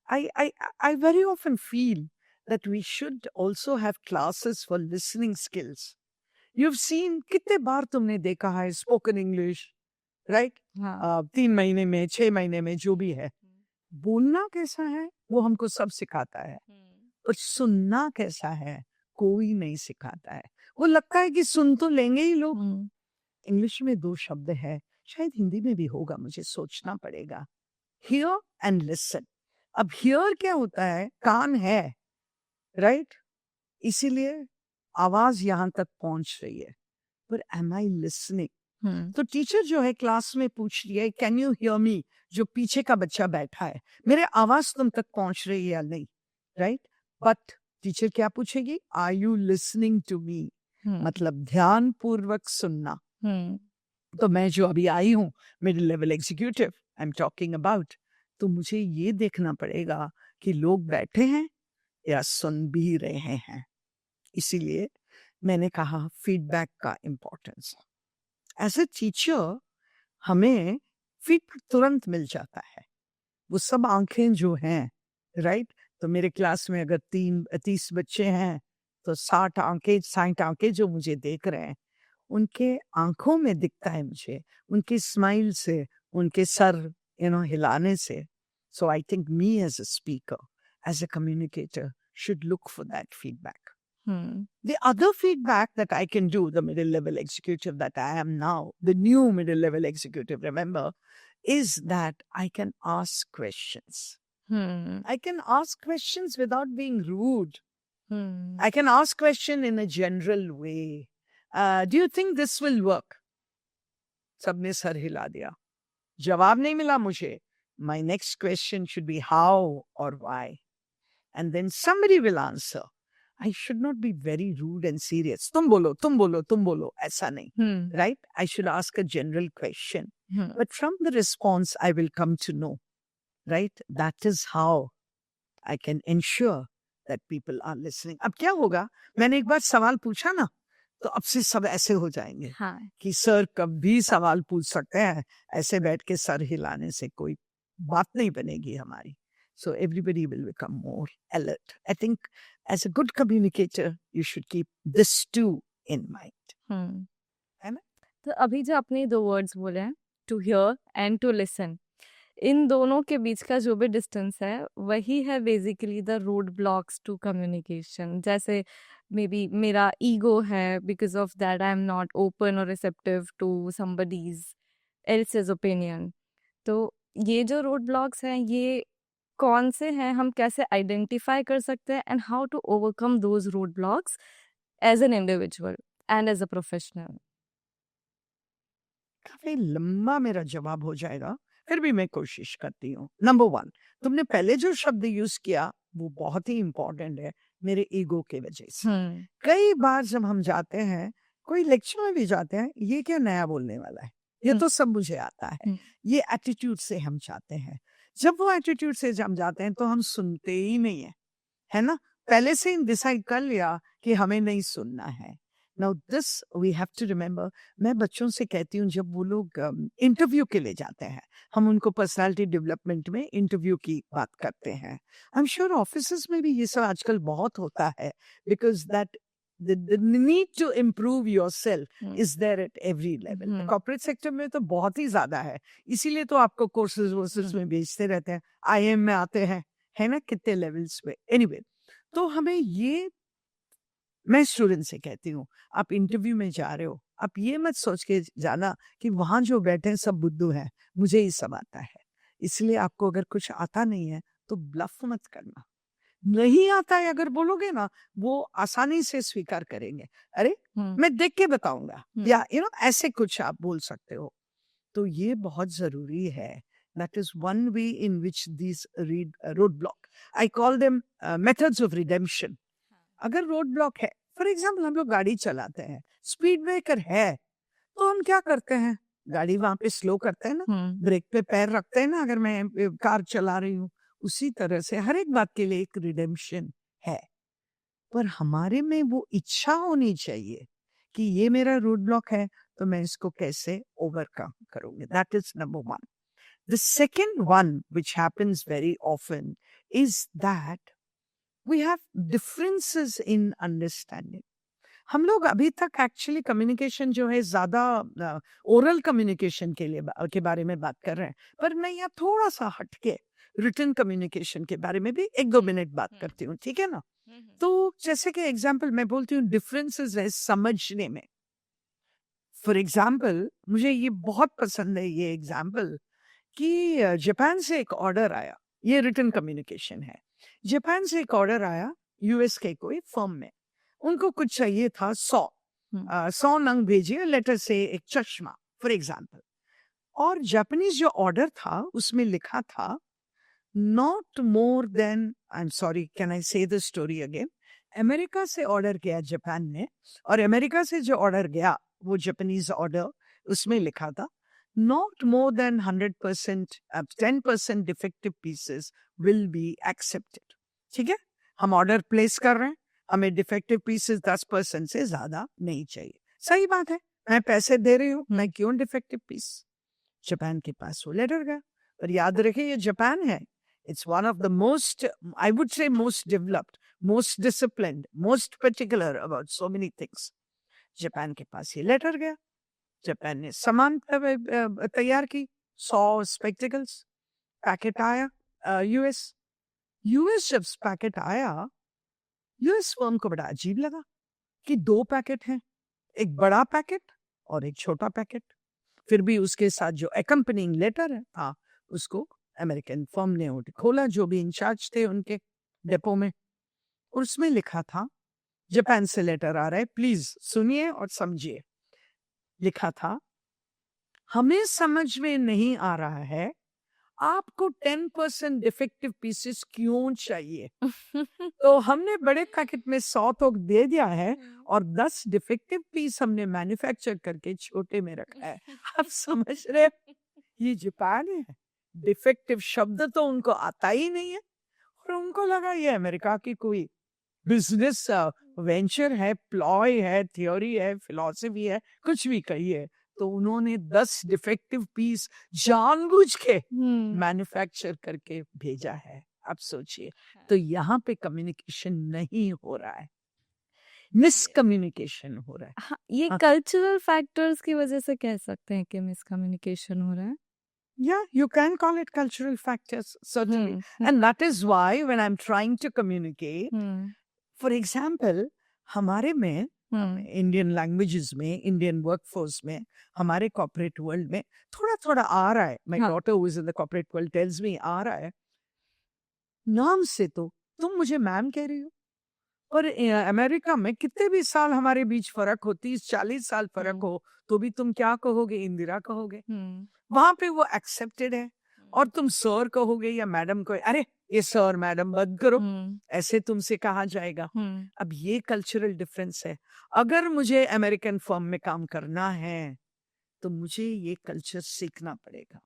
I very often feel that we should also have classes for listening skills. You've seen कितने बार तुमने देखा है spoken English, right? हाँ. 3 महीने में, 6 महीने में, जो भी है, बोलना कैसा है वो हमको सब सिखाता है, और सुनना कैसा है कोई नहीं सिखाता है। वो लगता है कि सुन तो लेंगे ही लोग। Hmm. इंग्लिश में 2 शब्द है, शायद हिंदी में भी होगा, मुझे सोचना पड़ेगा। Here and listen. अब हियर क्या होता है, कान है, राइट, इसीलिए आवाज यहां तक पहुंच रही है, पर एम आई लिसनिंग? Hmm. तो टीचर जो है क्लास में पूछ रही है, कैन यू हियर मी? जो पीछे का बच्चा बैठा है, मेरे आवाज तुम तक पहुंच रही है या नहीं, राइट? बट टीचर क्या पूछेगी, are you listening to me? Hmm. मतलब ध्यान पूर्वक सुनना। Hmm. तो मैं जो अभी आई हूँ, middle level executive I am talking about, तो मुझे ये देखना पड़ेगा कि लोग बैठे हैं या सुन भी रहे हैं। इसीलिए मैंने कहा फीडबैक का इम्पोर्टेंस। एज ए टीचर हमें फीडबैक तुरंत मिल जाता है। वो सब आंखें जो हैं, राइट, तो मेरे क्लास में अगर 30 बच्चे हैं, तो 60 आंखें जो मुझे देख रहे हैं, उनके आंखों में दिखता है मुझे, उनकी स्माइल से, उनके सर हिलाने से। So I think me as a speaker, as a communicator, should look for that feedback. Hmm. The other feedback that I can do, the middle level executive that I am now, the new middle level executive, remember, is that I can ask questions. Hmm. I can ask questions without being rude. Hmm. I can ask question in a general way. Do you think this will work? सबने सर हिला दिया, जवाब नहीं मिला मुझे. My next question should be how or why. And then somebody will answer. I should not be very rude and serious. तुम बोलो, तुम बोलो, तुम बोलो, ऐसा नहीं. Hmm. Right? I should ask a general question. Hmm. But from the response, I will come to know. Right? That is how I can ensure that people are listening. अब क्या होगा, मैंने एक बार सवाल पूछा ना, तो अब से सब ऐसे हो जाएंगे हाँ कि सर कभी सवाल पूछ सकते हैं, ऐसे बैठ के सर हिलाने से कोई बात नहीं बनेगी हमारी. So everybody will become more alert. I think as a good communicator, you should keep this too in mind. है ना? तो अभी जो आपने 2 वर्ड्स बोले हैं, to hear and to listen, इन दोनों के बीच का जो भी डिस्टेंस है, वही है basically the road blocks to communication. जैसे मे बी मेरा ईगो है, because of that I am not open और receptive to somebody's else's opinion. तो ये जो रोड ब्लॉक्स हैं, ये कौन से हैं, हम कैसे आइडेंटिफाई कर सकते हैं, and how to overcome those road blocks as an individual and as a professional? काफी लंबा मेरा जवाब हो जाएगा, फिर भी मैं कोशिश करती हूँ. नंबर 1, तुमने पहले जो शब्द यूज किया वो बहुत ही इम्पोर्टेंट है मेरे ईगो के वजह से. कई बार जब हम जाते हैं, कोई लेक्चर में भी जाते हैं, ये क्या नया बोलने वाला है, ये तो सब मुझे आता है, ये एटीट्यूड से हम जाते हैं. जब वो एटीट्यूड से हम जाते हैं तो हम सुनते ही नहीं है, है ना? पहले से ही डिसाइड कर लिया कि हमें नहीं सुनना है. Now this we have to remember. मैं बच्चों से कहती हूँ, जब वो लोग इंटरव्यू के लिए जाते हैं, हम उनको पर्सनालिटी डेवलपमेंट में इंटरव्यू की बात करते हैं. आई एम श्योर ऑफिसेस में भी ये सब आजकल बहुत होता है, because that the need to improve yourself is there at every level. Corporate sector में तो बहुत ही ज्यादा है, इसीलिए तो आपको कोर्सेज वोर्सेज में भेजते रहते हैं, आईएम में आते हैं, है ना, कितने लेवल्स पे. एनीवे, तो हमें ये, मैं स्टूडेंट से कहती हूँ, आप इंटरव्यू में जा रहे हो, आप ये मत सोच के जाना कि वहां जो बैठे हैं सब बुद्धू हैं, मुझे ये सब आता है. इसलिए आपको अगर कुछ आता नहीं है तो ब्लफ मत करना. नहीं आता है अगर बोलोगे ना, वो आसानी से स्वीकार करेंगे. अरे मैं देख के बताऊंगा, या ऐसे कुछ आप बोल सकते हो. तो ये बहुत जरूरी है. That is one way in which this road block, I call them methods of redemption. अगर रोड ब्लॉक है, फॉर एग्जाम्पल हम लोग गाड़ी चलाते हैं, स्पीड ब्रेकर है, तो हम क्या करते हैं, गाड़ी वहां पे स्लो करते हैं ना, ब्रेक पे पैर रखते हैं ना, अगर मैं कार चला रही हूँ. उसी तरह से हर एक बात के लिए एक रिडेम्पशन है, पर हमारे में वो इच्छा होनी चाहिए कि ये मेरा रोड ब्लॉक है, तो मैं इसको कैसे ओवरकम करूंगी. That is number 1. The second one which happens very often is that we have differences in understanding. हम लोग अभी तक एक्चुअली कम्युनिकेशन जो है ज्यादा ओरल कम्युनिकेशन के बारे में बात कर रहे हैं, पर मैं यहाँ थोड़ा सा हटके रिटन कम्युनिकेशन के बारे में भी 1-2 मिनट बात करती हूँ, ठीक है ना? तो जैसे कि एग्जाम्पल मैं बोलती हूँ, डिफरेंसेस है समझने में. फॉर एग्जाम्पल, मुझे ये बहुत पसंद है ये एग्जाम्पल, कि जापान से एक ऑर्डर आया, ये रिटन कम्युनिकेशन है. जापान से एक ऑर्डर आया यूएस के कोई फर्म में, उनको कुछ चाहिए था 100 नंग भेजिए, लेटर से एक चश्मा फॉर एग्जाम्पल. और जापानीज जो ऑर्डर था उसमें लिखा था not more than, I am sorry, can I से द स्टोरी अगेन. अमेरिका से ऑर्डर गया जापान ने, और अमेरिका से जो ऑर्डर गया वो जापानीज ऑर्डर, उसमें लिखा था not more than 100%, 10% defective pieces will be accepted. ठीक है, हम ऑर्डर प्लेस कर रहे हैं, हमें डिफेक्टिव पीसेस 10% से ज्यादा नहीं चाहिए. सही बात है, मैं पैसे दे रही हूँ, मैं क्यों डिफेक्टिव पीस. जापान के पास वो लेटर गया, पर याद रखिए ये जापान है. It's one of the most, I would say most developed, most disciplined, most particular about so many things. Japan के पास ये लेटर गया, जापान ने सामान तैयार की, 100 स्पेक्टिकल्स, पैकेट आया यूएस. यूएस जब पैकेट आया, यूएस फर्म को बड़ा अजीब लगा कि 2 पैकेट हैं, एक बड़ा पैकेट और एक छोटा पैकेट. फिर भी उसके साथ जो एकम्पनिंग लेटर है था, उसको अमेरिकन फर्म ने खोला, जो भी इंचार्ज थे उनके डेपो में, और उसमें लिखा था, जापान से लेटर आ रहा है, प्लीज सुनिए और समझिए. लिखा था, हमें समझ में नहीं आ रहा है आपको 10% डिफेक्टिव पीसेस क्यों चाहिए. तो हमने बड़े पैकेट में 100 तो दे दिया है, और 10 डिफेक्टिव पीस हमने मैन्युफैक्चर करके छोटे में रखा है. आप समझ रहे, ये जापान है, डिफेक्टिव शब्द तो उनको आता ही नहीं है, और उनको लगा ये अमेरिका की कोई बिजनेस वेंचर है, प्लॉय है, थ्योरी है, फिलॉसफी है, कुछ भी कहिए, तो उन्होंने 10 डिफेक्टिव पीस जानबूझ के मैन्युफैक्चर करके भेजा है। आप सोचिए, तो यहाँ पे कम्युनिकेशन नहीं हो रहा है, मिसकम्युनिकेशन हो रहा है। हाँ, ये हाँ। कल्चरल फैक्टर्स की वजह से कह सकते हैं कि मिसकम्युनिकेशन हो रहा है। Yeah, you can call it cultural factors, certainly. Hmm And that is why when I'm trying to communicate, hmm for example, हमारे में हम्म इंडियन लैंग्वेजेस में, इंडियन वर्कफोर्स में, हमारे कॉर्पोरेट वर्ल्ड में थोड़ा थोड़ा आ रहा है। माय हाँ। Daughter who is in the corporate world tells me आ रहा है, नाम से तो तुम मुझे मैम कह रही हो, पर अमेरिका में कितने भी साल हमारे बीच फर्क हो, 30-40 साल फर्क हो, तो भी तुम क्या कहोगे? इंदिरा कहोगे। वहां पे वो एक्सेप्टेड है। और तुम सर कहोगे या मैडम को, अरे ये सर मैडम बंद करो, ऐसे तुमसे कहा जाएगा। अब ये कल्चरल डिफरेंस है। अगर मुझे अमेरिकन फर्म में काम करना है तो मुझे ये कल्चर सीखना पड़ेगा।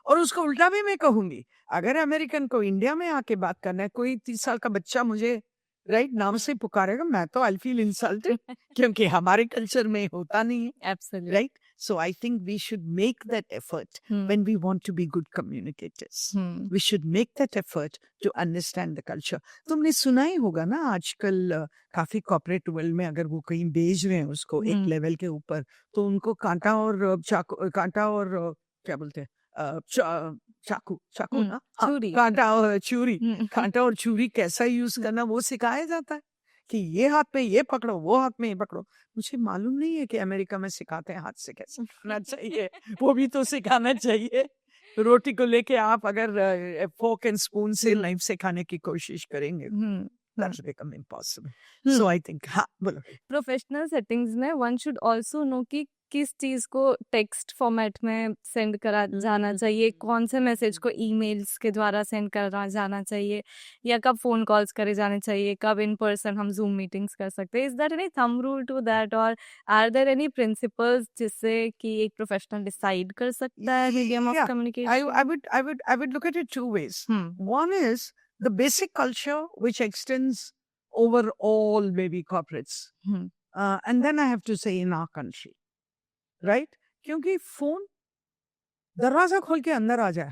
और उसको उल्टा भी मैं कहूंगी, अगर अमेरिकन को इंडिया में आके बात करना है, कोई 30 साल का बच्चा मुझे राइट नाम से पुकारेगा, मैं तो आई फील इंसल्टेड, क्योंकि हमारे कल्चर में होता नहीं है। Absolutely Right? So I think we should make that effort when we want to be good communicators. We should make that effort to understand the culture. तुमने सुना ही होगा ना आजकल काफी कॉर्पोरेट वर्ल्ड में अगर वो कहीं भेज रहे हैं उसको एक लेवल के ऊपर, तो उनको कांटा और कांटा और क्या बोलते हैं चाकू चाकू ना, हाँ, छुरी। कांटा और छुरी, कांटा और छुरी कैसा यूज करना वो सिखाया जाता है कि ये हाथ में ये पकड़ो, वो हाथ में ये पकड़ो। मुझे मालूम नहीं है कि अमेरिका में सिखाते हैं हाथ से कैसे खाना चाहिए, वो भी तो सिखाना चाहिए। रोटी को लेके आप अगर फोक एंड स्पून से नाइफ से खाने की कोशिश करेंगे, that's become impossible. So I think, हाँ बोलो। प्रोफेशनल सेटिंग्स में वन शुड आल्सो नो कि किस चीज को टेक्स्ट फॉर्मेट में सेंड करा जाना चाहिए, कौन से मैसेज को ईमेल्स के द्वारा सेंड करा जाना चाहिए, या कब फोन कॉल्स करे जाने चाहिए, कब इन पर्सन हम जूम मीटिंग्स कर सकते हैं। Is that any thumb rule to that, और आर देयर एनी प्रिंसिपल्स जिससे कि एक प्रोफेशनल डिसाइड कर सकता है medium of Yeah, communication? I would look at it two ways. One is the basic culture which extends over all maybe corporates. And then I have to say in our country, right? क्योंकि फोन दरवाजा खोल के अंदर आ जाए,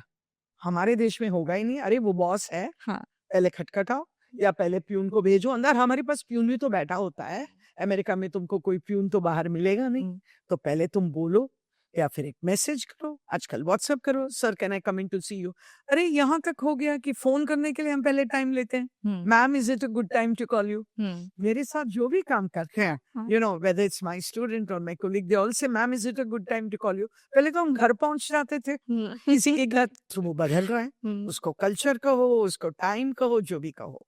हमारे देश में होगा ही नहीं। अरे वो बॉस है, हाँ। पहले खटखटाओ या पहले प्यून को भेजो अंदर। हमारे पास प्यून भी तो बैठा होता है, अमेरिका में तुमको कोई प्यून तो बाहर मिलेगा नहीं। तो पहले तुम बोलो या फिर एक मैसेज करो, आजकल व्हाट्सएप करो, sir can I coming to see you. अरे यहाँ तक हो गया कि फोन करने के लिए हम पहले टाइम लेते हैं, ma'am is it a good time to call you. मेरे साथ जो भी काम करते हैं, you know whether it's my student और my colleague, they all say ma'am is it a good time to call you. पहले तो हम घर पहुंच जाते थे किसी के घर, तो वो बदल रहा है, उसको कल्चर कहो, उसको टाइम कहो, जो भी कहो।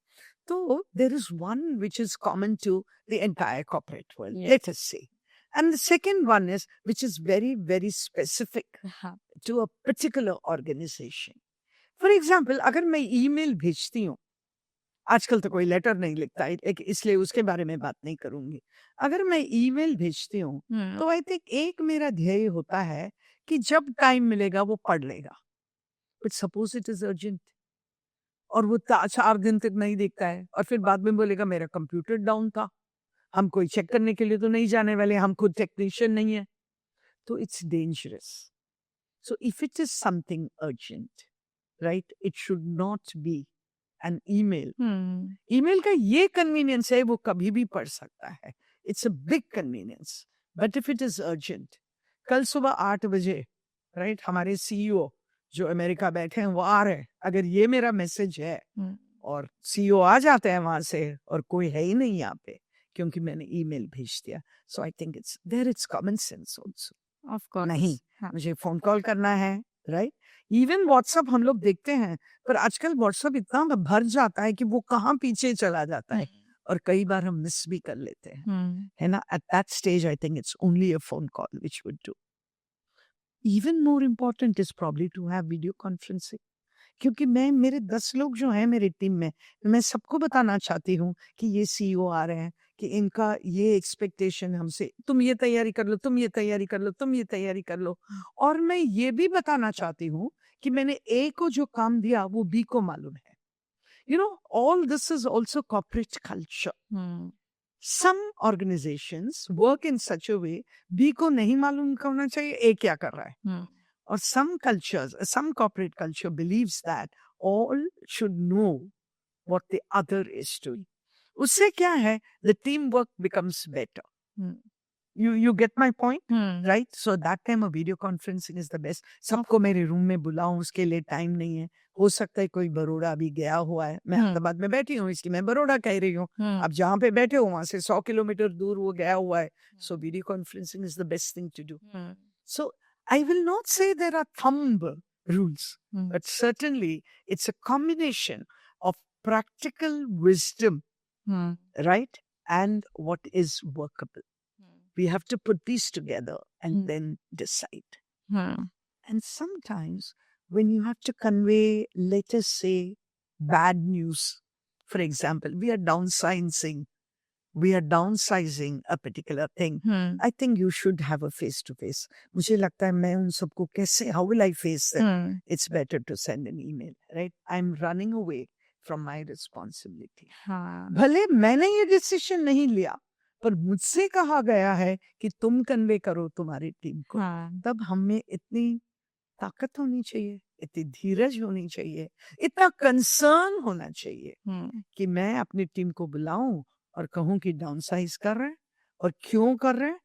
तो there is one which is common to the entire corporate world, let us say. And the second one is, which is very, very specific to a particular organization. For example, अगर मैं ईमेल भेजती हूँ, आजकल तो कोई लेटर नहीं लिखता है, इसलिए उसके बारे में बात नहीं करूंगी। अगर मैं ईमेल भेजती हूँ, तो आई थिंक एक मेरा ध्येय होता है कि जब टाइम मिलेगा वो पढ़ लेगा। But suppose it is urgent और वो 4 दिन तक नहीं देखता है, और फिर बाद में बोलेगा मेरा कंप्यूटर डाउन था, हम कोई चेक करने के लिए तो नहीं जाने वाले, हम खुद टेक्नीशियन नहीं है, तो it's dangerous. So if it is something urgent, right, it should not be an email. Email का ये कन्वीनियंस है, वो कभी भी पढ़ सकता है, it's a big convenience. But if it is urgent, कल सुबह 8 बजे राइट हमारे सीईओ जो अमेरिका बैठे हैं वो आ रहे हैं, अगर ये मेरा मैसेज है और सीईओ आ जाते हैं वहां से और कोई है ही नहीं यहाँ पे क्योंकि मैंने ईमेल भेज दिया, so I think it's there, it's common sense also. Of course नहीं, मुझे फोन कॉल करना है, राइट। इवन व्हाट्सएप हम लोग देखते हैं, पर आजकल व्हाट्सएप इतना भर जाता है कि वो कहाँ पीछे चला जाता है और कई बार हम मिस भी कर लेते हैं, है ना। At that stage I think it's only a phone call which would do. Even more important is probably to have video conferencing. क्योंकि मैं मेरे 10 लोग जो हैं मेरी टीम में, मैं सबको बताना चाहती हूँ कि ये सीईओ आ रहे हैं, कि इनका ये एक्सपेक्टेशन हमसे, तुम ये तैयारी कर लो, तुम ये तैयारी कर लो, तुम ये तैयारी कर लो। और मैं ये भी बताना चाहती हूँ कि मैंने ए को जो काम दिया वो बी को मालूम है। You know, all this is also corporate culture. Some organizations work in such a way, B को नहीं मालूम होना चाहिए A क्या कर रहा है. Or some cultures, some corporate culture believes that all should know what the other is doing. उससे क्या है? The teamwork becomes better. You get my point? Right? So that time of video conferencing is the best. सबको मेरे रूम में बुलाऊं, उसके लिए टाइम नहीं है. हो सकता है कोई बड़ौदा अभी गया हुआ है. मैं अहमदाबाद में बैठी हूँ, इसलिए मैं बड़ौदा कह रही हूँ. अब जहाँ पे बैठे हो वहां से 100 किलोमीटर दूर वो गया हुआ है. So video conferencing is the best thing to do. So I will not say there are thumb rules, but certainly it's a combination of practical wisdom, right? And what is workable. We have to put these together and then decide. And sometimes when you have to convey, let us say, bad news, for example, we are downsizing a particular thing. I think you should have a face-to-face. मुझे लगता है मैं उन सबको कैसे, how will I face them? It's better to send an email, right? I'm running away from my responsibility. भले मैंने ये डिसीजन नहीं लिया, पर मुझसे कहा गया है कि तुम कन्वे करो तुम्हारी टीम को. तब हमें इतनी ताकत होनी चाहिए, इतनी धीरज होनी चाहिए, इतना कंसर्न होना चाहिए कि मैं अपनी टीम को बुलाऊं और कहूं कि डाउनसाइज कर रहे हैं और क्यों कर रहे हैं,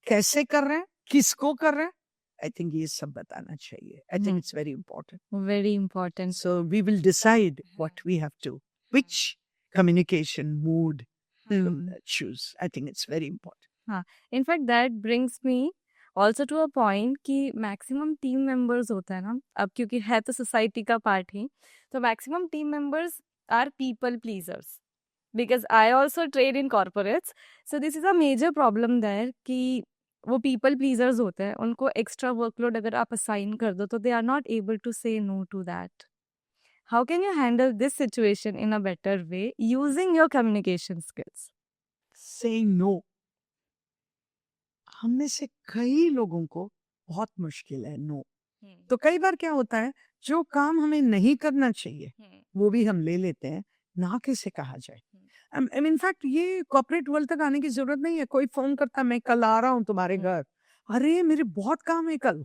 कैसे कर रहे हैं, किसको कर रहे हैं. I think ये सब बताना चाहिए. I think it's very important. Very important. So we will decide what we have to, which communication mood to choose. I think it's very important. In fact, that brings me also to a point कि maximum team members होता है ना, अब क्योंकि है तो society का part ही, तो maximum team members are people pleasers. Because I also trade in corporates, so this is a major problem there कि वो people pleasers होते हैं, उनको extra workload अगर आप assign कर दो तो they are not able to say no to that. How can you handle this situation in a better way using your communication skills? Saying no. हम में से कई लोगों को बहुत मुश्किल है नो. तो कई बार क्या होता है, जो काम हमें नहीं करना चाहिए वो भी हम ले लेते हैं, ना किसे कहा जाए. इनफैक्ट ये कॉर्पोरेट वर्ल्ड तक आने की जरूरत नहीं है. कोई फोन करता है मैं कल आ रहा हूँ तुम्हारे घर, अरे मेरे बहुत काम है कल,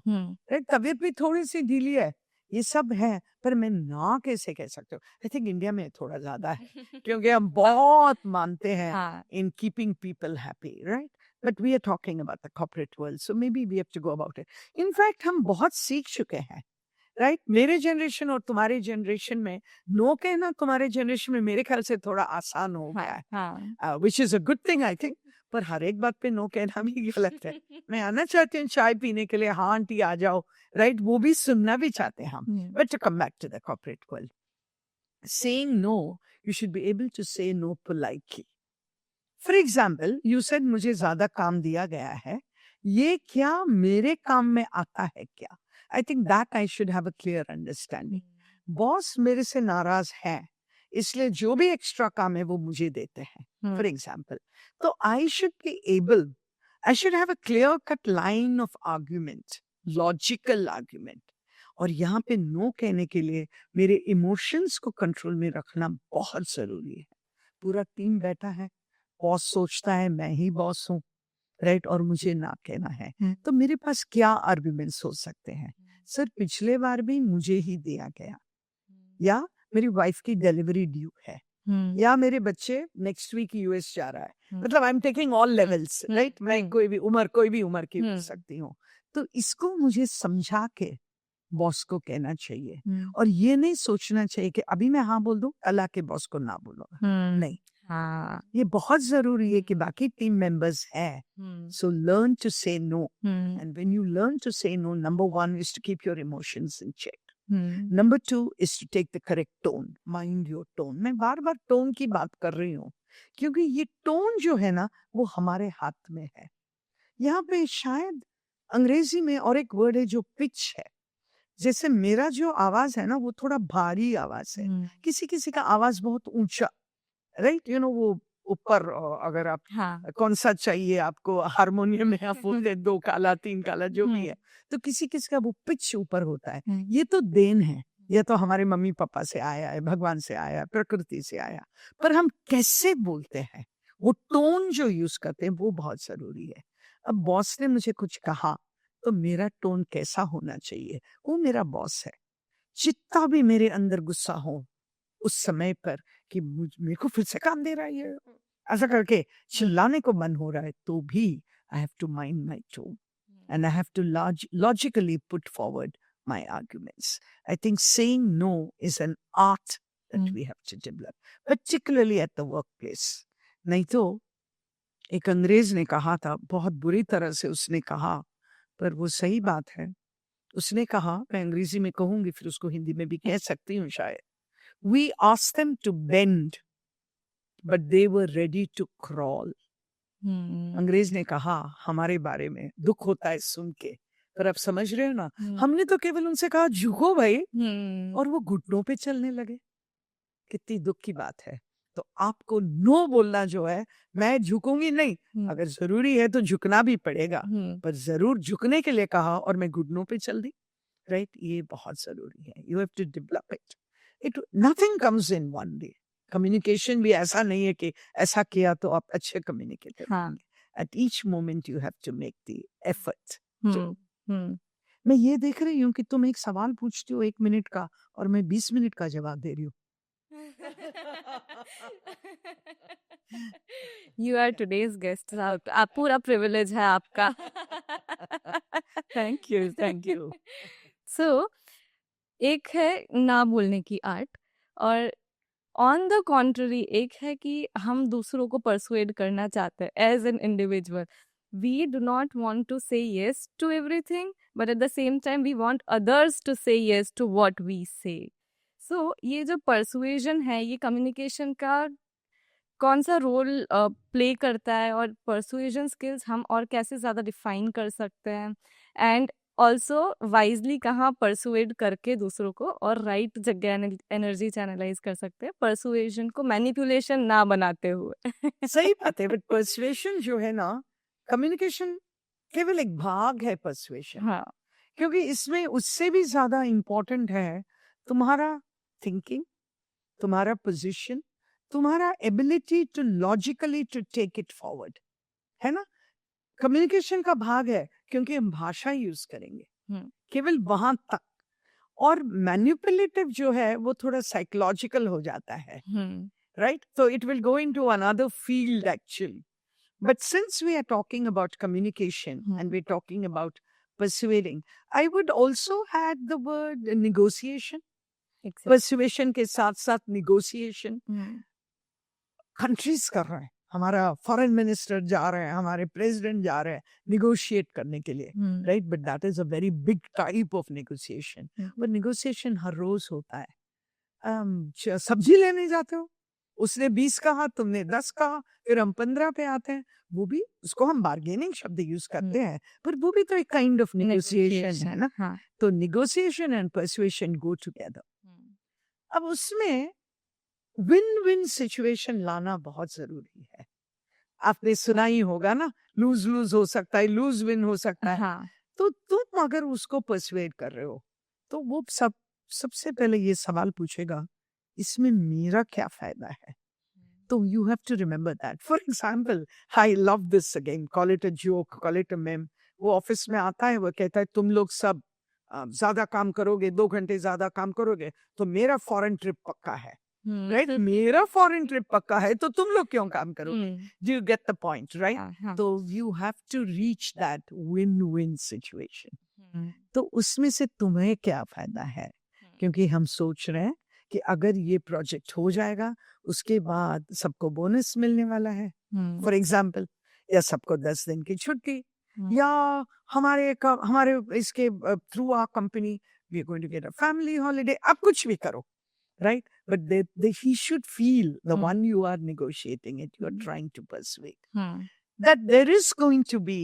तबीयत भी थोड़ी सी ढीली है, ये सब है, पर मैं ना कैसे कह सकते हो. आई थिंक इंडिया में थोड़ा ज्यादा है क्योंकि हम बहुत मानते हैं in keeping people happy, right. But we are talking about the corporate world, so may be we have to go about it. In fact हम बहुत सीख चुके हैं, राइट. मेरे जनरेशन और तुम्हारे जनरेशन में नो कहना तुम्हारे जनरेशन में मेरे ख्याल से थोड़ा आसान हो गया है, which is a good thing I think. पर हर एक बात पे नो कहना भी गलत है. मैं आना चाहती हूँ चाय पीने के लिए, हाँ आंटी आ जाओ, राइट, वो भी सुनना भी चाहते हैं हम. But to come back to the corporate world, saying no, you should be able to say no politely. For example, you said मुझे ज्यादा काम दिया गया है, ये क्या मेरे काम में आता है क्या? I think that I should have a clear understanding. Boss मेरे से नाराज है, इसलिए जो भी एक्स्ट्रा काम है वो मुझे देते हैं, फॉर एग्जाम्पल. तो I should have a clear cut line of argument, logical argument. और यहाँ पे नो कहने के लिए मेरे इमोशंस को कंट्रोल में रखना बहुत जरूरी है. पूरा टीम बैठा है, बॉस सोचता है मैं ही बॉस हूँ, राइट, और मुझे ना कहना है, तो मेरे पास क्या आर्ग्यूमेंट्स हो सकते हैं. सर पिछले बार भी मुझे ही दिया गया, या मेरी वाइफ की डिलीवरी ड्यू है, या मेरे बच्चे नेक्स्ट वीक यूएस जा रहा है. मतलब I am taking all levels, right. मैं कोई भी उम्र की हो सकती हूँ. तो इसको मुझे समझा के बॉस को कहना चाहिए, और ये नहीं सोचना चाहिए कि अभी मैं हाँ बोल दूं कल आके बॉस को ना बोलो. नहीं, ये बहुत जरूरी है कि बाकी टीम मेंबर्स हैं. So learn to say no, and when you learn to say no, number 1 is to keep your emotions in check. Number 2 is to take the correct tone. Mind your tone. मैं बार बार टोन की बात कर रही हूँ क्योंकि ये टोन जो है ना वो हमारे हाथ में है. यहाँ पे शायद अंग्रेजी में और एक वर्ड है जो पिच है. जैसे मेरा जो आवाज है ना वो थोड़ा भारी आवाज है, किसी किसी का आवाज बहुत ऊंचा, राइट, यू नो, वो ऊपर, अगर आप कौन सा चाहिए आपको, हारमोनियम में आप बोलते 2 काला 3 काला जो भी है, तो किसी किसी का वो पिच ऊपर होता है. ये तो देन है, ये तो हमारे मम्मी पापा से आया है, भगवान से आया है, प्रकृति से आया. पर हम कैसे बोलते हैं वो टोन जो यूज करते हैं वो बहुत जरूरी है। अब बॉस ने मुझे कुछ कहा तो मेरा टोन कैसा होना चाहिए, वो मेरा बॉस है। जितना भी मेरे अंदर गुस्सा हो उस समय पर कि मेरे को फिर से काम दे रहा है ये, ऐसा करके चिल्लाने को मन हो रहा है, तो भी I have to mind my tone and I have to logically put forward my arguments. I think saying no is an art that we have to develop, particularly at the workplace. नहीं तो एक अंग्रेज ने कहा था, बहुत बुरी तरह से उसने कहा, पर वो सही बात है। उसने कहा, मैं अंग्रेजी में कहूंगी फिर उसको हिंदी में भी कह सकती हूँ शायद, We asked them to bend, but they were ready to crawl. अंग्रेज ने कहा हमारे बारे में, दुख होता है सुन के, पर आप समझ रहे हो ना, हमने तो केवल उनसे कहा झुको भाई, और वो घुटनों पे चलने लगे। कितनी दुख की बात है। तो आपको नो बोलना जो है, मैं झुकूंगी नहीं, अगर जरूरी है तो झुकना भी पड़ेगा, पर जरूर झुकने के लिए कहा और मैं घुटनों पे चल दी, राइट? ये बहुत जरूरी है। You have to develop it nothing comes in one day. Communication भी ऐसा नहीं है कि ऐसा किया तो आप अच्छे कम्युनिकेटर होंगे। At each moment you have to make the effort. मैं ये देख रही हूँ कि तुम एक सवाल पूछती हो 1 मिनट का और मैं 20 मिनट का जवाब दे रही हूँ। You are today's guest. आप पूरा privilege है आपका। Thank you. So, एक है ना बोलने की आर्ट, और ऑन द कॉन्ट्ररी एक है कि हम दूसरों को परसुएड करना चाहते हैं as an individual. We do not want to say yes to everything, but at the same time we want others to say yes to what we say. So ये जो परसुएजन है, ये कम्युनिकेशन का कौन सा रोल प्ले करता है, और परसुएजन स्किल्स हम और कैसे ज़्यादा डिफाइन कर सकते हैं, एंड ऑल्सो वाइजली कहाँ परसुएड करके दूसरों को और राइट जगह एनर्जी चैनलाइज कर सकते हैं, परसुएजन को मैनिपुलेशन ना बनाते हुए। सही बात है, बट पर्सुएशन जो है ना, कम्युनिकेशन केवल एक भाग है पर्सुएशन। हाँ, क्योंकि इसमें उससे भी ज्यादा इम्पोर्टेंट है तुम्हारा थिंकिंग, तुम्हारा पोजीशन, तुम्हारा ability to logically to take it forward, है ना? कम्युनिकेशन का भाग है क्योंकि हम भाषा यूज करेंगे केवल वहां तक, और मैनिपुलेटिव जो है वो थोड़ा साइकोलॉजिकल हो जाता है, right? So it will go into another field actually. But since we are talking about communication and we're talking about persuading, I would also add the word negotiation. Persuasion के साथ साथ negotiation. Countries कर रहे हैं, हमारा फॉरेन मिनिस्टर जा रहे हैं, हमारे प्रेसिडेंट जा रहे हैं निगोशिएट करने के लिए, right? But that is a very big type of negotiation. But negotiation हर रोज होता है। सब्जी लेने जाते हो, उसने 20 कहा, तुमने 10 कहा, फिर हम 15 पे आते हैं, वो भी, उसको हम बार्गेनिंग शब्द यूज करते हैं, पर वो भी तो एक काइंड ऑफ नेगोशिएशन है ना। तो negotiation and persuasion go together. अब उसमें विन विन सिचुएशन लाना बहुत जरूरी है। आपने सुना ही होगा ना, लूज लूज हो सकता है, लूज विन हो सकता है। तो तुम अगर उसको पर्सुएड कर रहे हो तो वो सबसे पहले ये सवाल पूछेगा, इसमें मेरा क्या फायदा है? तो you have to remember that. For example, I love this again, call it a joke, call it a meme. वो ऑफिस में आता है, वो कहता है तुम लोग सब ज्यादा काम करोगे, 2 घंटे ज्यादा काम करोगे तो मेरा फॉरेन ट्रिप पक्का है, राइट? मेरा फॉरेन ट्रिप पक्का है तो तुम लोग क्यों काम करोगे? Do you get the point, right? तो you have to reach that win win situation. तो उसमें से तुम्हें क्या फायदा है? क्योंकि हम सोच रहे हैं कि अगर ये प्रोजेक्ट हो जाएगा उसके बाद सबको बोनस मिलने वाला है, फॉर एग्जाम्पल, या सबको 10 दिन की छुट्टी, या हमारे इसके through our company we are going to get a family holiday. आप कुछ भी करो, right? But he should feel, the one you are negotiating it, you are trying to persuade, that there is going to be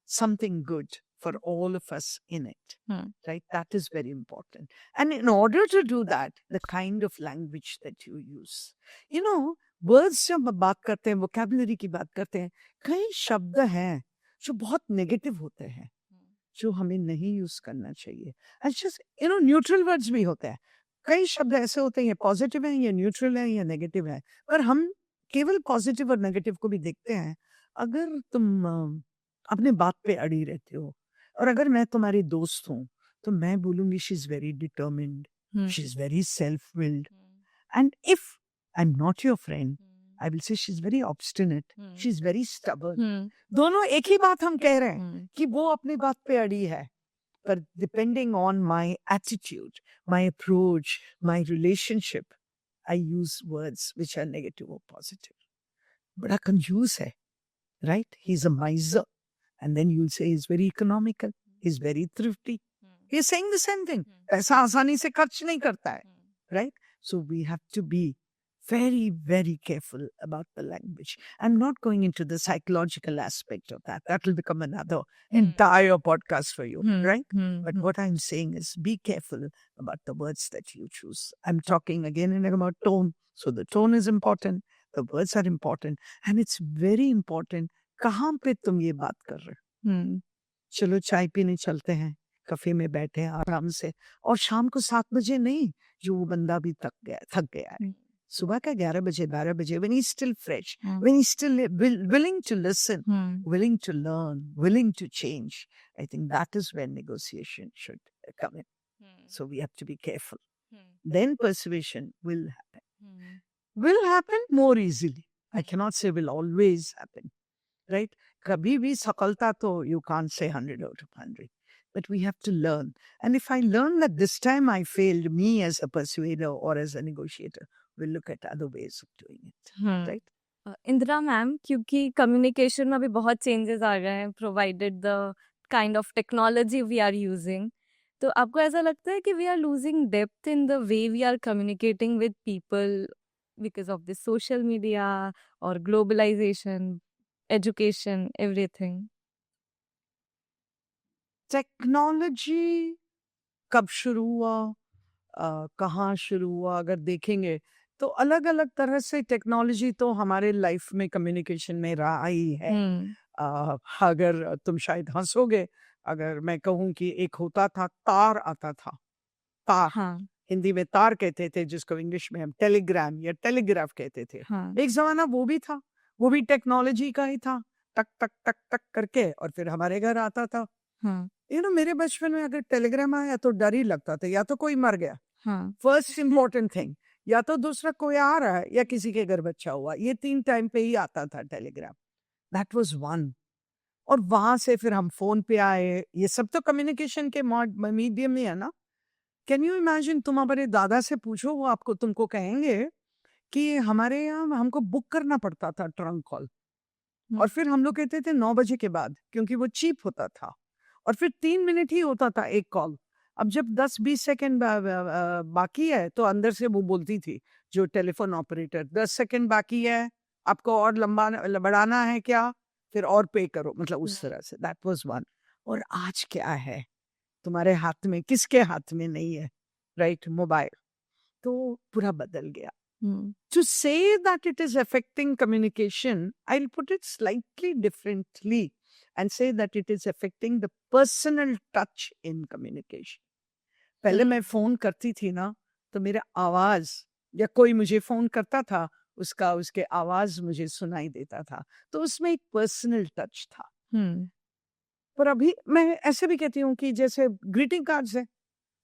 something good for all of us in it, right? That is very important. And in order to do that, the kind of language that you use, you know, words जब बात करते हैं, vocabulary की बात करते हैं, कई शब्द हैं जो बहुत नेगेटिव होते हैं, जो हमें नहीं यूज करना चाहिए। And just, you know, neutral words भी होते हैं। कई शब्द ऐसे होते हैं, ये पॉजिटिव है, ये न्यूट्रल है, ये नेगेटिव है, पर हम केवल पॉजिटिव और नेगेटिव को भी देखते हैं। अगर तुम अपने बात पे अड़ी रहते हो, और अगर मैं तुम्हारी दोस्त हूँ, तो मैं बोलूँगी she is very determined, she is very self willed, and if I am not your friend, I will say she is very obstinate, she is very stubborn. दोनों एक ही बात हम कह रहे हैं कि वो अपनी बात पे अड़ी है, पर depending on my attitude, my approach, my relationship, I use words which are negative or positive. बड़ा कंजूस है, right? He's a miser. And then you'll say he's very economical. He's very thrifty. He's saying the same thing. पैसा आसानी से खर्च नहीं करता है, right? So we have to be very, very careful about the language. I'm not going into the psychological aspect of that. That will become another entire podcast for you, right? But what I'm saying is be careful about the words that you choose. I'm talking again and again about tone. So the tone is important. The words are important. And it's very important कहाँ पे तुम ये बात कर रहे हो। चलो चाय पीने चलते हैं, कफे में बैठे हैं आराम से, और शाम को 7 बजे नहीं, जो वो बंदा भी थक गया है, सुबह का 11 बजे 12 बजे, when he's still fresh, when he's still willing to listen, willing to learn, willing to change. I think that is when negotiation should come in. So we have to be careful. Then persuasion will happen more easily. I cannot say will always happen, right? Kabhi bhi sakalta to you can't say 100 out of 100. But we have to learn. And if I learn that this time I failed, me as a persuader or as a negotiator will look at other ways of doing it, right? Indira ma'am, क्योंकि कम्युनिकेशन में अभी बहुत चेंजेस आ गए हैं provided the kind of technology we are using, तो आपको ऐसा लगता है कि we are losing depth in the way we are communicating with people because of this social media और ग्लोबलाइजेशन, एजुकेशन, एवरीथिंग? टेक्नोलॉजी कब शुरू हुआ, कहाँ शुरू हुआ, अगर देखेंगे तो अलग अलग तरह से टेक्नोलॉजी तो हमारे लाइफ में कम्युनिकेशन में रहा ही है। अगर तुम शायद हंसोगे अगर मैं कहूँ कि एक होता था, तार आता था, तार, हिंदी में तार कहते थे, जिसको इंग्लिश में हम टेलीग्राम या टेलीग्राफ कहते थे। एक जमाना वो भी था, वो भी टेक्नोलॉजी का ही था, टक टक टक टक करके, और फिर हमारे घर आता था। मेरे बचपन में अगर टेलीग्राम आया तो डर ही लगता था, या तो कोई मर गया, फर्स्ट इम्पोर्टेंट थिंग, या तो दूसरा कोई आ रहा है, या किसी के घर बच्चा हुआ। ये 3 टाइम पे ही आता था टेलीग्राम। That was one. और वहां से फिर हम फोन पे आए। ये सब तो कम्युनिकेशन के मीडियम में है ना। कैन यू इमेजिन, तुम हमारे दादा से पूछो, वो तुमको कहेंगे कि हमारे यहाँ हमको बुक करना पड़ता था ट्रंक कॉल, और फिर हम लोग कहते थे 9 बजे के बाद, क्योंकि वो चीप होता था, और फिर 3 मिनट ही होता था एक कॉल। अब जब 10-20 सेकेंड बाकी है तो अंदर से वो बोलती थी जो टेलीफोन ऑपरेटर, 10 सेकेंड बाकी है, आपको और लंबा बढ़ाना है क्या, फिर और पे करो, मतलब उस तरह से। That was one. और आज क्या है, तुम्हारे हाथ में, किसके हाथ में नहीं है, राइट, मोबाइल। तो पूरा बदल गया। To say that it is affecting communication, I'll put it slightly differently and say that it is affecting the personal touch in communication. पहले मैं फोन करती थी ना, तो मेरा आवाज, या कोई मुझे फोन करता था, उसके आवाज मुझे सुनाई देता था, तो उसमें एक पर्सनल टच था। पर अभी मैं ऐसे भी कहती हूँ कि जैसे ग्रीटिंग कार्ड्स है,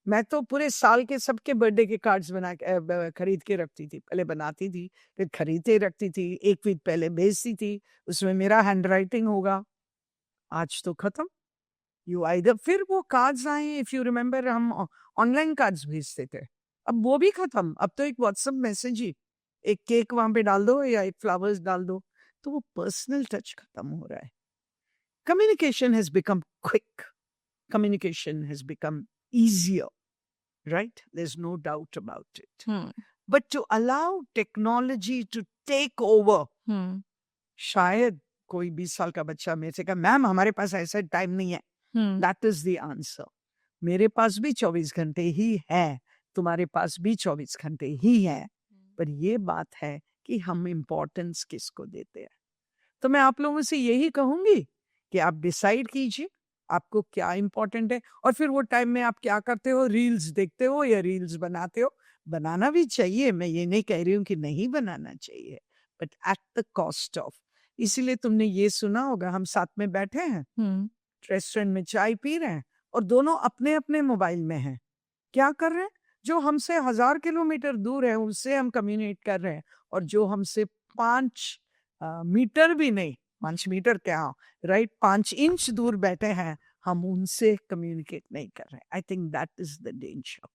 मैं तो पूरे साल के सबके बर्थडे के कार्ड्स बना के खरीद के रखती थी। पहले बनाती थी, फिर खरीदते रखती थी, 1 वीक पहले भेजती थी, उसमें मेरा हैंड राइटिंग होगा। आज तो खत्म। यू आइदर, फिर वो कार्ड्स आए, इफ यू रिमेम्बर हम ऑनलाइन कार्ड्स भेजते थे, अब वो भी खत्म। अब तो एक व्हाट्सएप मैसेज ही, एक केक वहां पे डाल दो या एक फ्लावर्स डाल दो, तो वो पर्सनल टच खत्म हो रहा है। Communication has become quick, communication has become easier, right? There's no doubt about it. But to allow technology to take over, शायद कोई 20 साल का बच्चा मेरे से कहा, मैम हमारे पास ऐसा टाइम नहीं है। That is the answer. मेरे पास भी 24 घंटे ही है, तुम्हारे पास भी 24 घंटे ही है, पर ये बात है कि हम इम्पोर्टेंस किसको देते हैं। तो मैं आप लोगों से यही कहूंगी कि आप डिसाइड कीजिए आपको क्या इम्पोर्टेंट है, और फिर वो टाइम में आप क्या करते हो, रील्स देखते हो या रील्स बनाते हो। बनाना भी चाहिए, मैं ये नहीं कह रही हूँ कि नहीं बनाना चाहिए, but at the cost of. इसीलिए तुमने ये सुना होगा, हम साथ में बैठे हैं, रेस्टोरेंट में चाय पी रहे हैं और दोनों अपने अपने मोबाइल में हैं. क्या कर रहे हैं? जो हमसे 1000 किलोमीटर दूर है उससे हम कम्युनिकेट कर रहे हैं, और जो हमसे 5 मीटर भी नहीं, 5 मीटर क्या, राइट, 5 इंच दूर बैठे हैं, हम उनसे कम्युनिकेट नहीं कर रहे हैं. I think that is the danger.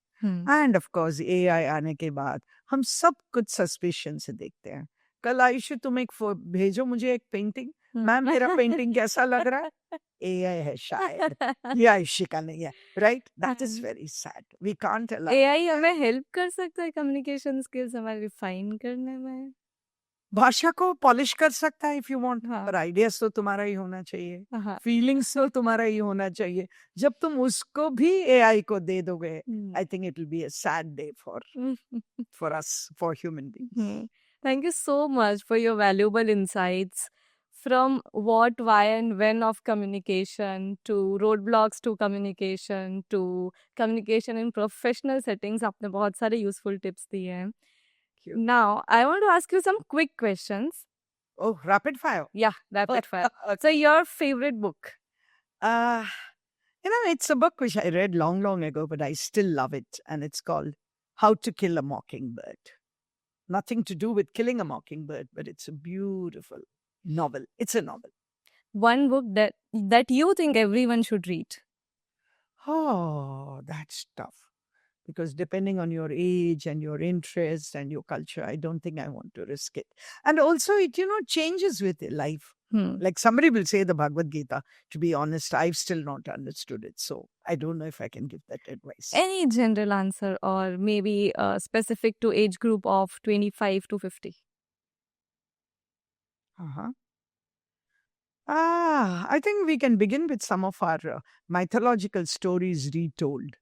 End of course AI आने के बाद हम सब कुछ सस्पिशन से देखते हैं. कल आयुषी तुम एक भेजो मुझे एक पेंटिंग, मैम मेरा पेंटिंग कैसा लग रहा है? एआई है शायद, ये आयुषी का नहीं है, right? That is very sad. We can't allow. AI हमें हेल्प कर सकता है कम्युनिकेशन स्किल्स हमारे रिफाइन करने में. भाषा को पॉलिश कर सकता है इफ यू वांट, हाँ. पर आइडियाज तो तुम्हारा ही होना चाहिए, हाँ. फीलिंग्स तो तुम्हारा ही होना चाहिए. जब तुम उसको भी एआई को दे दोगे, I think it will be a sad day for us, for human beings. Thank you so much for your valuable insights from what, why, and when of communication to roadblocks to communication in professional settings. आपने बहुत सारे useful tips दिए हैं. Now, I want to ask you some quick questions. Oh, rapid fire. Yeah, rapid fire. So, your favorite book? Uh, it's a book which I read long, long ago, but I still love it. And it's called How to Kill a Mockingbird. Nothing to do with killing a mockingbird, but it's a beautiful novel. It's a novel. One book that you think everyone should read? Oh, that's tough. Because depending on your age and your interests and your culture, I don't think I want to risk it. And also, it, changes with life. Like somebody will say the Bhagavad Gita. To be honest, I've still not understood it. So I don't know if I can give that advice. Any general answer, or maybe specific to age group of 25 to 50? I think we can begin with some of our mythological stories retold.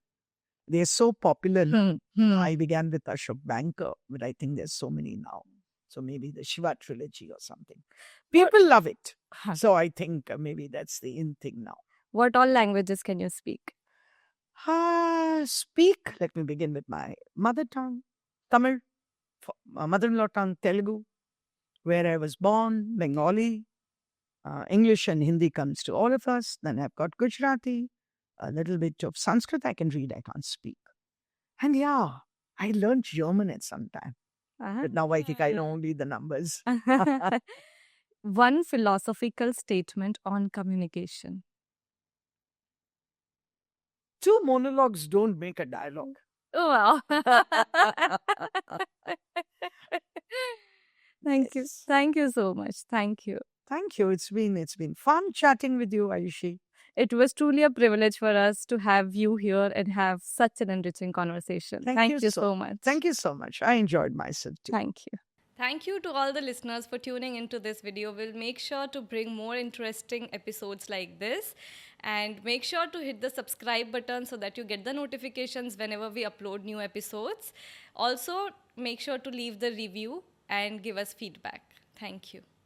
They're so popular. I began with Ashok Banker, but I think there's so many now. So maybe the Shiva trilogy or something. People love it. So I think maybe that's the in thing now. What all languages can you speak? Speak. Let me begin with my mother tongue, Tamil, mother-in-law tongue, Telugu, where I was born, Bengali. English and Hindi comes to all of us. Then I've got Gujarati, a little bit of Sanskrit I can read, I can't speak. And yeah, I learned German at some time. But now I think I know only the numbers. One philosophical statement on communication. 2 monologues don't make a dialogue. Oh, wow. Thank you. Yes. Thank you so much. Thank you. Thank you. It's been fun chatting with you, Ayushi. It was truly a privilege for us to have you here and have such an enriching conversation. Thank you so much. Thank you so much. I enjoyed myself too. Thank you. Thank you to all the listeners for tuning into this video. We'll make sure to bring more interesting episodes like this, and make sure to hit the subscribe button so that you get the notifications whenever we upload new episodes. Also, make sure to leave the review and give us feedback. Thank you.